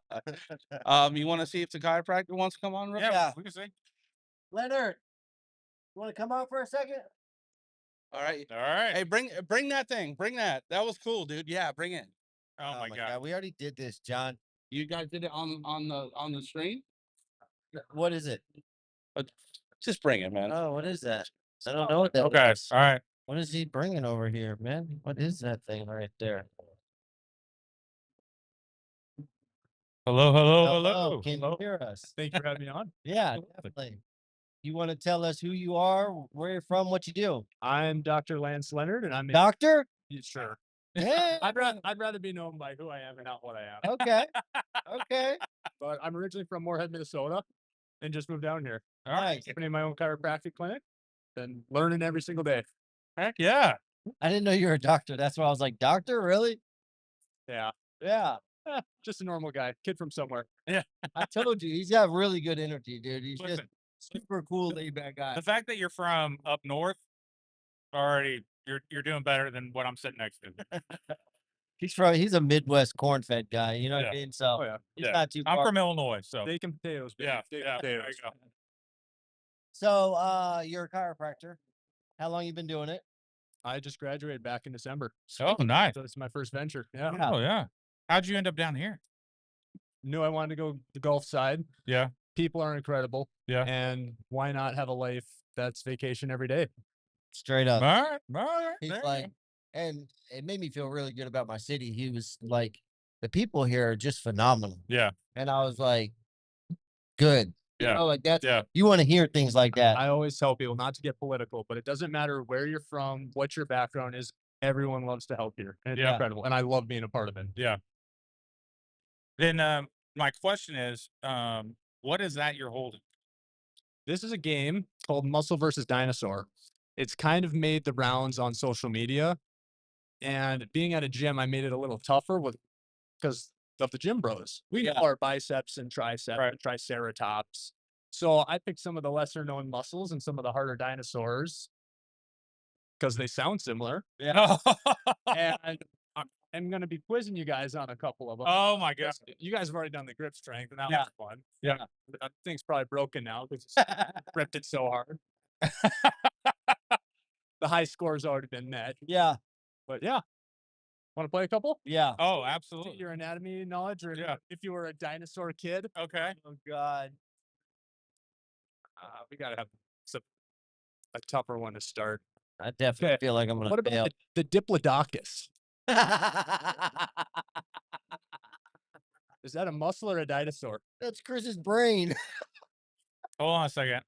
You want to see if the chiropractor wants to come on? Real- Yeah. we can see. Leonard, you want to come out for a second? All right. All right. Hey, bring that thing. Bring that. That was cool, dude. Yeah, bring it. Oh, my God. We already did this, John. You guys did it on the stream. What is it? Just bring it, man. Oh, what is that? I don't know what that Okay. is. All right. What is he bringing over here, man? What is that thing right there? Hello. Can you hear us? Thank you for having me on. Yeah, definitely. You want to tell us who you are, where you're from, what you do? I'm Dr. Lance Leonard, and I'm Doctor? sure. Yeah. I'd rather be known by who I am and not what I am. Okay. Okay. But I'm originally from Moorhead, Minnesota, and just moved down here. All right. Nice. Opening my own chiropractic clinic and learning every single day. Heck yeah. I didn't know you were a doctor. That's why I was like, doctor, really? Yeah. Yeah. Just a normal guy, kid from somewhere. I told you, he's got really good energy, dude. He's Listen, just super cool, laid back guy. the fact that you're from up north, already you're doing better than what I'm sitting next to. He's a Midwest corn-fed guy. You know what I Yeah. mean? So Oh yeah. he's Yeah. not too I'm far. from Illinois, so Steak and potatoes, baby. yeah, Steak yeah. and There potatoes. you go. So you're a chiropractor. How long you been doing it? I just graduated back in December. Oh, nice. So it's my first venture. Yeah. Yeah. Oh, yeah. How'd you end up down here? Knew I wanted to go the Gulf side. Yeah. People are incredible. Yeah. And why not have a life that's vacation every day? Straight up. All right. All right. He's There you like, go. and it made me feel really good about my city. He was like, the people here are just phenomenal. Yeah. And I was like, good. You Yeah. know, like that's, Yeah. you want to hear things like that. I always tell people not to get political, but it doesn't matter where you're from, what your background is. Everyone loves to help here. And it's Yeah. incredible. And I love being a part of it. Yeah. Then my question is, what is that you're holding? This is a game called Muscle versus Dinosaur. It's kind of made the rounds on social media. And being at a gym, I made it a little tougher because of the gym bros. We know our biceps and triceps and triceratops. So I picked some of the lesser known muscles and some of the harder dinosaurs because they sound similar. Yeah. And I'm going to be quizzing you guys on a couple of them. Oh my God. You guys have already done the grip strength, and that Yeah. was fun. Yeah. That thing's probably broken now because ripped it so hard. The high score's already been met. Yeah. But yeah. Want to play a couple? Yeah. Oh, See absolutely. your anatomy knowledge, or Yeah. if you were a dinosaur kid. Okay. Oh God. We gotta have a tougher one to start. I definitely feel like I'm gonna What fail. about the Diplodocus? Is that a muscle or a dinosaur? That's Chris's brain. Hold on a second.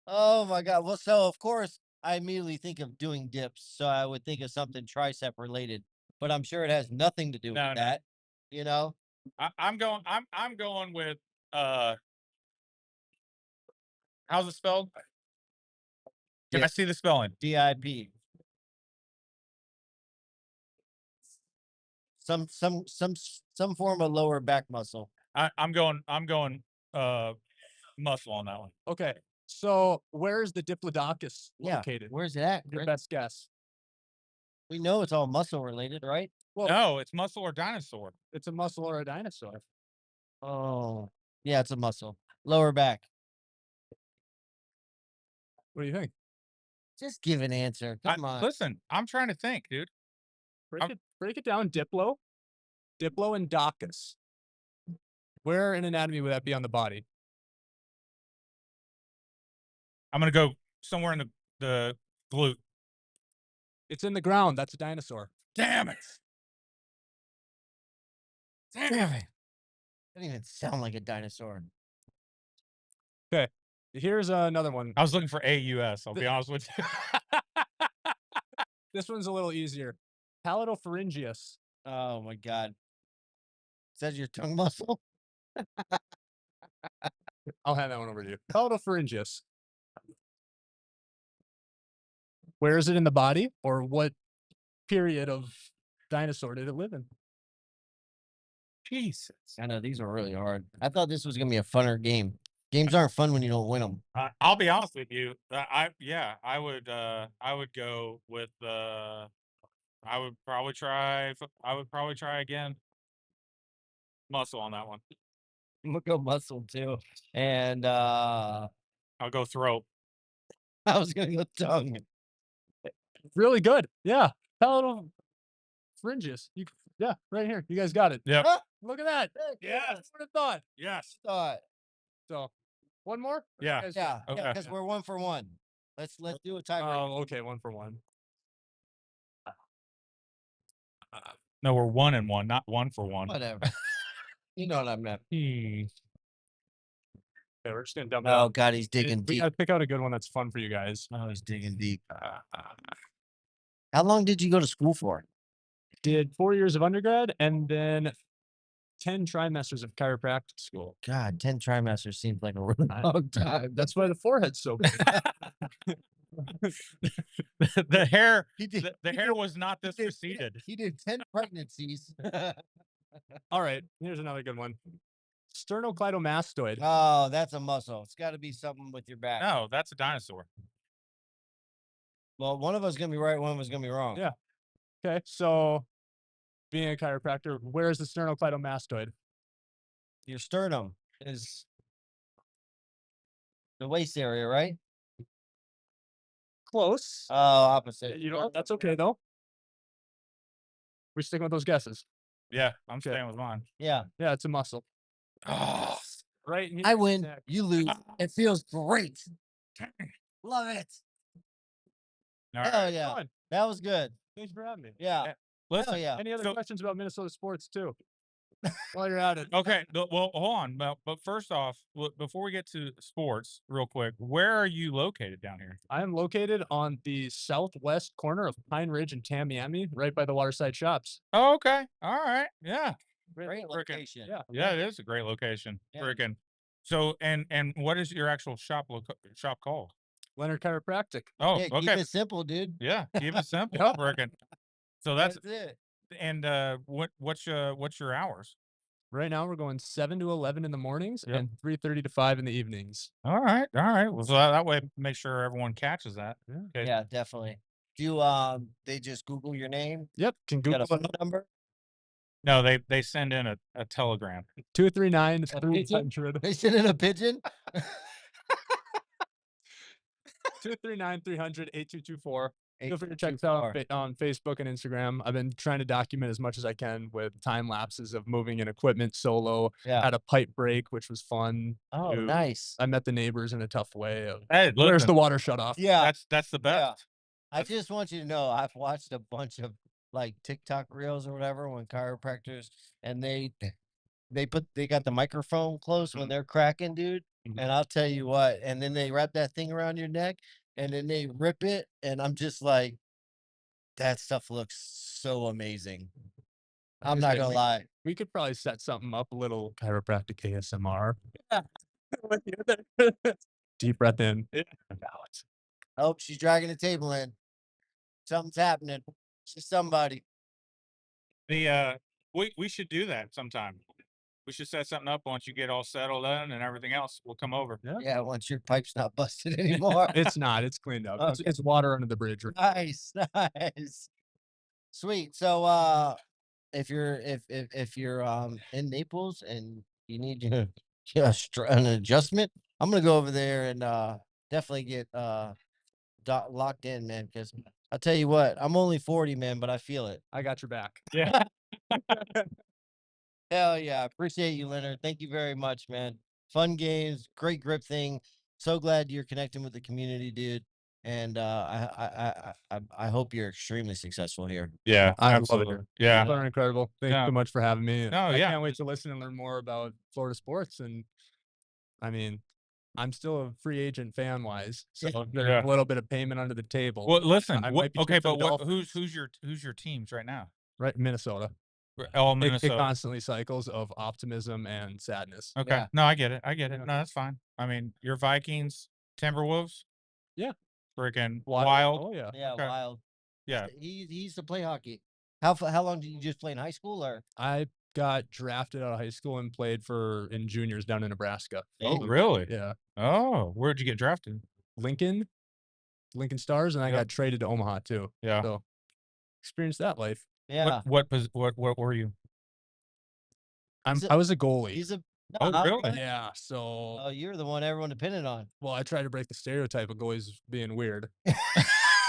Oh my God. Well, so of course I immediately think of doing dips. So I would think of something tricep related, but I'm sure it has nothing to do No, with no. that. You know? I'm going with how's it spelled? Can I Dip. see the spelling? DIP. Some form of lower back muscle. I'm going muscle on that one. Okay. So where's the Diplodocus Yeah. located? Where's it at? Your Chris? best guess. We know it's all muscle related, right? Well, No, it's muscle or dinosaur. it's a muscle or a dinosaur. Oh, yeah, it's a muscle. Lower back. What do you think? Just give an answer. Come on. Listen, I'm trying to think, dude. Break it down. Diplo and Docus. Where in anatomy would that be on the body? I'm gonna go somewhere in the glute. It's in the ground. That's a dinosaur. Damn it. Damn it. Doesn't even sound like a dinosaur. Okay. Here's another one. I was looking for AUS, I'll be honest with you. This one's a little easier. Palatopharyngeus. Oh my God. Is that your tongue muscle? I'll hand that one over to you. Palatopharyngeus. Where is it in the body, or what period of dinosaur did it live in? Jesus. I know these are really hard. I thought this was gonna be a funner game. Games aren't fun when you don't win them. I'll be honest with you. I would go with I would probably try again. Muscle on that one. I'm gonna go muscle too. And I'll go throat. I was gonna go tongue. Really good. Yeah. Palatopharyngeus. Yeah, right here. You guys got it. Yep. Ah, Look at that. Yes. Who would have thought? Yes. thought. So, one more? Or you Yeah. guys- Yeah, Okay. because we're 1 for 1. Let's do a tiebreaker. Oh, okay. 1 for 1. No, we're 1 and 1, not 1 for 1. Whatever. You know what I meant. Okay, we're just gonna dump it Oh out. God, he's digging We deep. gotta pick out a good one that's fun for you guys. Oh, he's digging deep. How long did you go to school for? Did 4 years of undergrad and then 10 trimesters of chiropractic school. God, 10 trimesters seems like a really long time. That's why the forehead's so big. The hair, He did. the he hair did- was not he this did- receded. He did 10 pregnancies. All right, here's another good one. Sternocleidomastoid. Oh, that's a muscle. It's got to be something with your back. No, that's a dinosaur. Well, one of us is gonna be right, one of us is gonna be wrong. Yeah. Okay, so being a chiropractor, where is the sternocleidomastoid? Your sternum is the waist area, right? Close. Oh, opposite. You know, that's okay though. We're sticking with those guesses. Yeah, I'm Okay. staying with mine. Yeah, Yeah, it's a muscle. Oh, Right. here, I win. neck. You lose. It feels great. Love it. all Hell right. yeah, Fun. that was good. Thanks for having me. Yeah. Listen, Hell yeah. Any other So- questions about Minnesota sports too? While you're at it. okay. Well, hold on. But first off, before we get to sports, real quick, where are you located down here? I am located on the southwest corner of Pine Ridge and Tamiami, right by the Waterside Shops. Oh, okay. All right. Yeah. Great Frickin' location. Yeah. Yeah, it is a great location. Yeah. Freaking. So, and what is your actual shop called? Leonard Chiropractic. Oh, Yeah, keep okay. it simple, dude. Yeah, keep it simple. Yeah. Freaking. So that's it. and what's your hours? Right now we're going 7 to 11 in the mornings Yep. and 3:30 to 5 in the evenings. All right. Well, so that way, make sure everyone catches that. Yeah. Okay. Yeah, definitely. Do they just Google your name? Yep. Can Got a Google phone number? No, they send in a telegram. 239 pigeon? 300 They send in a pigeon? 239 300 8224. Feel free to check us out on Facebook and Instagram. I've been trying to document as much as I can with time lapses of moving in equipment solo. Yeah. Had a pipe break, which was fun. Oh, to- nice. I met the neighbors in a tough way. Of, Hey, where's listen, the water shut off? Yeah. that's the best. I just want you to know I've watched a bunch of like TikTok reels or whatever when chiropractors and they got the microphone close when they're cracking, dude. Mhm. And I'll tell you what, and then they wrap that thing around your neck and then they rip it, and I'm just like, that stuff looks so amazing. I'm not gonna lie. We could probably set something up, a little chiropractic ASMR. Deep breath in. Out. Oh, she's dragging the table in. Something's happening. She's somebody. The we should do that sometime. We should set something up once you get all settled in and everything else. We'll come over. Yeah. Yeah, once your pipe's not busted anymore. It's not. It's cleaned up. Okay. It's water under the bridge. Nice, nice. Sweet. So if you're in Naples and you need an adjustment, I'm gonna go over there and definitely get locked in, man, because I'll tell you what, I'm only 40, man, but I feel it. I got your back. Yeah. Hell yeah. Appreciate you, Leonard. Thank you very much, man. Fun games, great grip thing. So glad you're connecting with the community, dude. And I hope you're extremely successful here. Yeah, I love it absolutely. here. Yeah. They're incredible. Thank you Yeah. so much for having me. No, I yeah. can't wait to listen and learn more about Florida sports. And I mean, I'm still a free agent fan wise, so Yeah. there's Yeah. a little bit of payment under the table. Well, listen. I What, might be okay, cheering for but the who's Dolphins. who's your teams right now? Right, Minnesota. All It Minnesota. constantly cycles of optimism and sadness. Okay. Yeah. No, I get it. I get it. Yeah. No, that's fine. I mean, your Vikings, Timberwolves. Yeah. Freaking wild. Oh yeah. Yeah, Okay. wild. Yeah. He used to play hockey. How long did you just play in high school or? I got drafted out of high school and played in juniors down in Nebraska. Oh, really? Yeah. Oh, where'd you get drafted? Lincoln Stars, and I Yep. got traded to Omaha too. Yeah. So experienced that life. Yeah. What were you? I was a goalie. He's a Oh, not really? really? Yeah. So Oh, you're the one everyone depended on. well, I tried to break the stereotype of goalies being weird.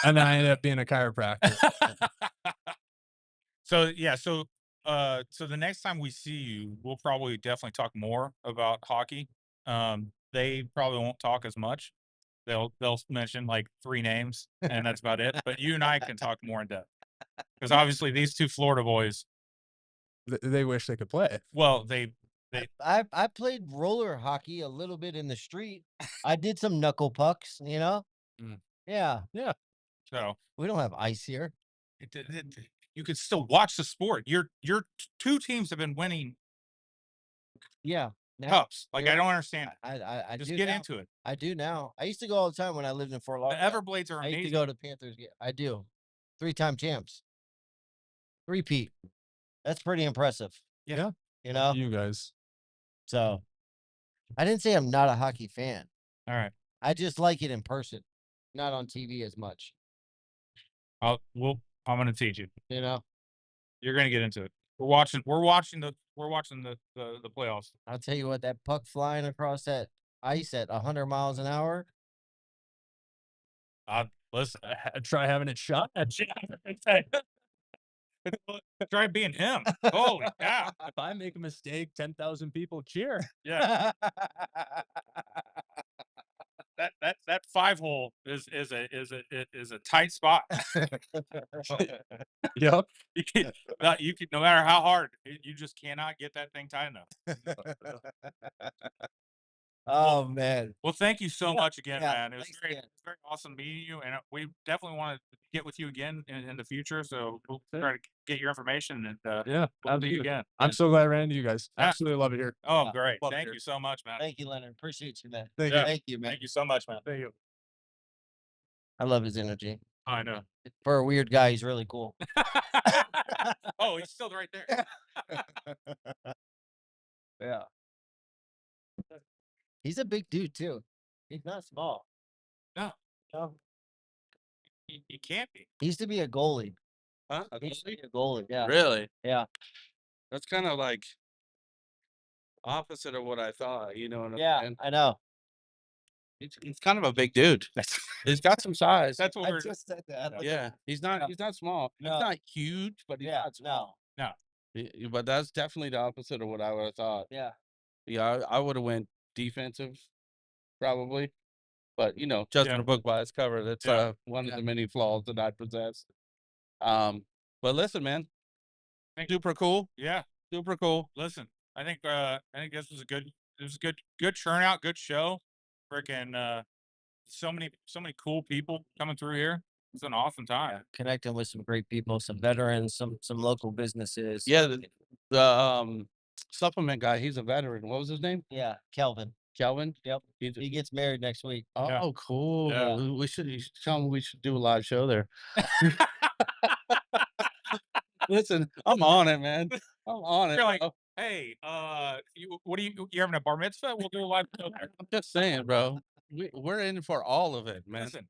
And then I ended up being a chiropractor. So yeah, so the next time we see you, we'll probably definitely talk more about hockey. They probably won't talk as much. They'll mention like 3 names and that's about it. But you and I can talk more in depth. Because obviously these 2 Florida boys, They wish they could play. well, they I played roller hockey a little bit in the street. I did some knuckle pucks, you know? Mm. Yeah. so We don't have ice here. you could still watch the sport. Your 2 teams have been winning Yeah. Now, cups. Like, I yeah, don't understand it. I Just do get now. into it. I do now. I used to go all the time when I lived in Fort The Lauderdale. Everblades are I used to amazing. go to Panthers. Yeah, I do. 3-time champs. Repeat. That's pretty impressive. Yeah. You Lucky know? you guys. So I didn't say I'm not a hockey fan. All right. I just like it in person, not on TV as much. I'm gonna teach you. You know? You're gonna get into it. We're watching the playoffs. I'll tell you what, that puck flying across that ice at 100 miles an hour. Listen, Try having it shot at you. try being him. Holy cow! If I make a mistake, 10,000 people cheer. Yeah, that 5-hole is a tight spot. Yep. You can no matter how hard, you just cannot get that thing tight enough. Oh man. Well, thank you so much again, yeah, man. It was thanks very, again. very awesome meeting you, and we definitely want to get with you again in the future. So we'll try to get your information, and Yeah. we'll see you again. I'm so glad I ran into you guys. Yeah. Absolutely love it here. Oh, Yeah, great! love it Thank here. you so much, man. Thank you, Leonard. Appreciate you, man. Thank Yeah. you. Thank you, man. Thank you so much, man. Thank you. I love his energy. I know. For a weird guy, he's really cool. Oh, he's still right there. Yeah. He's a big dude too. He's not small. No, No. he can't be. He used to be a goalie. Huh? He used to be a goalie. Yeah. Really? Yeah. That's kind of like opposite of what I thought. You know what I'm Yeah. saying? I know. He's kind of a big dude. He's got some size. That's what I we're. just said that. Yeah, he's not. Yeah. He's not small. No. He's not huge, but he's Yeah. not small. No. But that's definitely the opposite of what I would have thought. Yeah. Yeah, I would have went defensive, probably. But judging Yeah. a book by its cover, that's Yeah. one Yeah. of the many flaws that I possess. But listen, man, super cool, Yeah. super cool. Listen, I think this was a good turnout, good show. Freaking so many cool people coming through here. It's an awesome time. Connecting with some great people, some veterans, some local businesses. Yeah, the supplement guy, he's a veteran. What was his name? Yeah. Kelvin. Kelvin. Yep. He's He gets married next week. oh, Yeah. cool. Yeah. You should tell him we should do a live show there. Listen, I'm on it, man. I'm on it. You're like, bro. hey, you having a bar mitzvah? We'll do a live show there. I'm just saying, bro. We're in for all of it, man. Listen,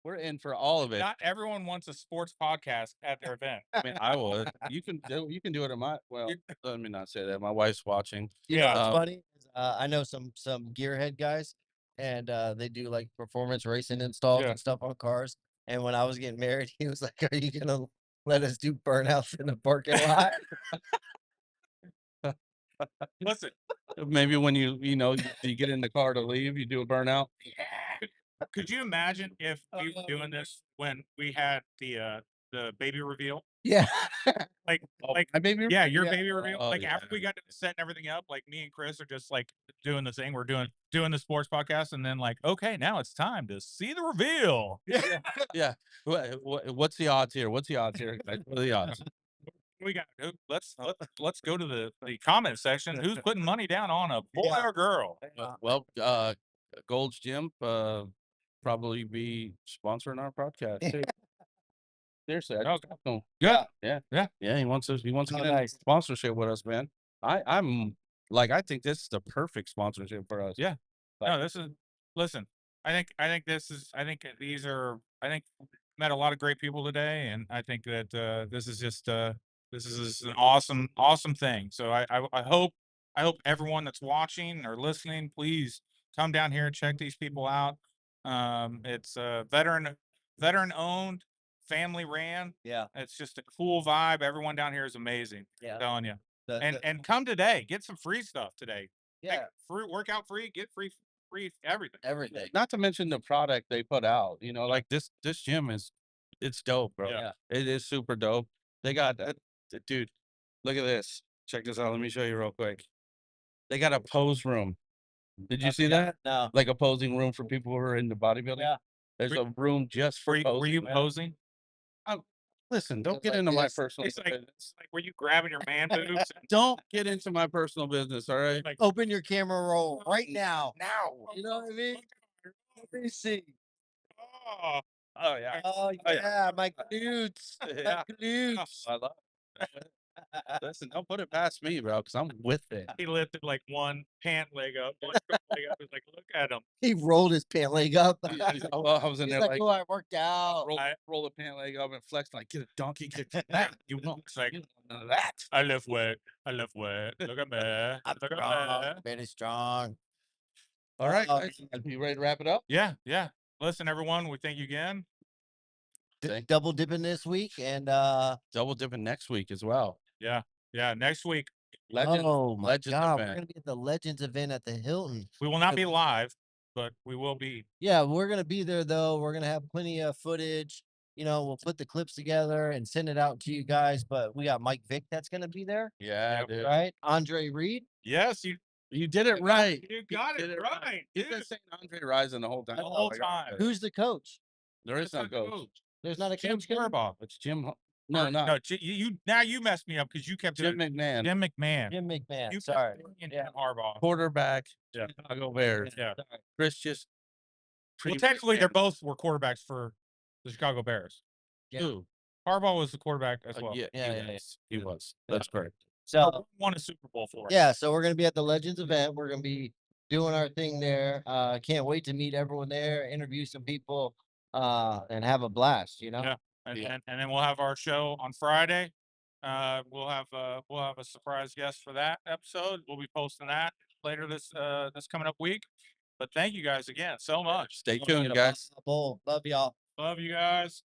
We're in for all of it. not everyone wants a sports podcast at their event. I mean, I would. You can do it at my. Well, let me not say that. My wife's watching. You know what's Uh, funny? I know some gearhead guys, and they do like performance racing installs Yeah. and stuff on cars. And when I was getting married, he was like, "Are you gonna let us do burnouts in the parking lot?" Listen, Maybe when you get in the car to leave, you do a burnout. could you imagine if we were doing this when we had the baby reveal? Yeah. Like, My baby. yeah, your Yeah. baby reveal. Oh, Like after we got setting everything up, like me and Chris are just like doing the thing. We're doing the sports podcast, and then like, okay, now it's time to see the reveal. Yeah. What's the odds here? What's the odds here? Guys? What are the odds? We got. Let's go to the comment section. Who's putting money down on a boy Yeah. or girl? Well, Gold's Gym probably be sponsoring our podcast. too. Seriously, I Oh, just talked to him. good. Yeah, he wants to Oh, get in nice. sponsorship with us, man. I'm like, I think this is the perfect sponsorship for us. Yeah. Like- No, this is. Listen, I think met a lot of great people today, and I think that this is just an awesome thing. So I hope everyone that's watching or listening, please come down here and check these people out. It's veteran owned, family ran. Yeah. It's just a cool vibe. Everyone down here is amazing. Yeah. I'm telling you. The- And come today. Get some free stuff today. yeah. Heck, free workout free. Get free everything. Everything. Not to mention the product they put out. Like this gym it's dope, bro. Yeah. It is super dope. They got dude. Look at this. Check this out. Let me show you real quick. They got a pose room. Did you see that? No. Like a posing room for people who are into bodybuilding. Yeah. There's a room just for Were posing. you posing? Listen, don't Goes get like into my this. personal It's like, business. it's like were you grabbing your man boobs? Don't get into my personal business, all right? Like, Open your camera roll right now. now. You know what I mean? Let me see. Oh, Oh yeah. Oh yeah. yeah, my glutes. Yeah. My glutes. I love it. Listen, don't put it past me, bro, because I'm with it. he lifted like one pant leg up. One leg up. He's like, look at him. He rolled his pant leg up. Well, I was in He's there like, like, "Oh, I worked out." roll the pant leg up and flex like, get a donkey kick to that. You won't like- you want none of that. I lift weight. I lift weight. Look at me. I'm Look strong, at me. very strong. All right, Oh, guys. You ready to wrap it up? Yeah, yeah. Listen, everyone, we thank you again. Thank- Double dipping this week, and Double dipping next week as well. Yeah, yeah. Next week Legend. oh my Legends god, event. we're gonna be at the Legends event at the Hilton. we will not be live, but we will be. Yeah, we're gonna be there though. We're gonna have plenty of footage. You know, we'll put the clips together and send it out to you guys. But we got Mike Vick that's gonna be there, Yeah, Yep. dude. right? Andre Reed. Yes, You did it right. you got did it right. He's dude. been saying Andre Rison the whole time. The whole time. Who's the coach? There is no coach. There's not a Jim coach. coming? Harbaugh. It's Jim. No, not no. You now you messed me up because you kept Jim doing McMahon. Jim McMahon. Jim McMahon. You Sorry. Jim Yeah. Harbaugh. Quarterback. Yeah. Chicago Bears. Yeah. Chris just. Well, pretty technically, much- they're both were quarterbacks for the Chicago Bears. Yeah. Who? Harbaugh was the quarterback as well. Yeah, Yeah, he yeah, yeah. was. He was. Yeah. That's correct. So Won a Super Bowl for it. yeah, so we're gonna be at the Legends event. We're gonna be doing our thing there. Can't wait to meet everyone there, interview some people, and have a blast. You know. Yeah. And, Yeah. and then we'll have our show on Friday. We'll have a surprise guest for that episode. We'll be posting that later this coming up week. But thank you guys again so much. Stay Get tuned, a guys. bowl. Love y'all. Love you guys.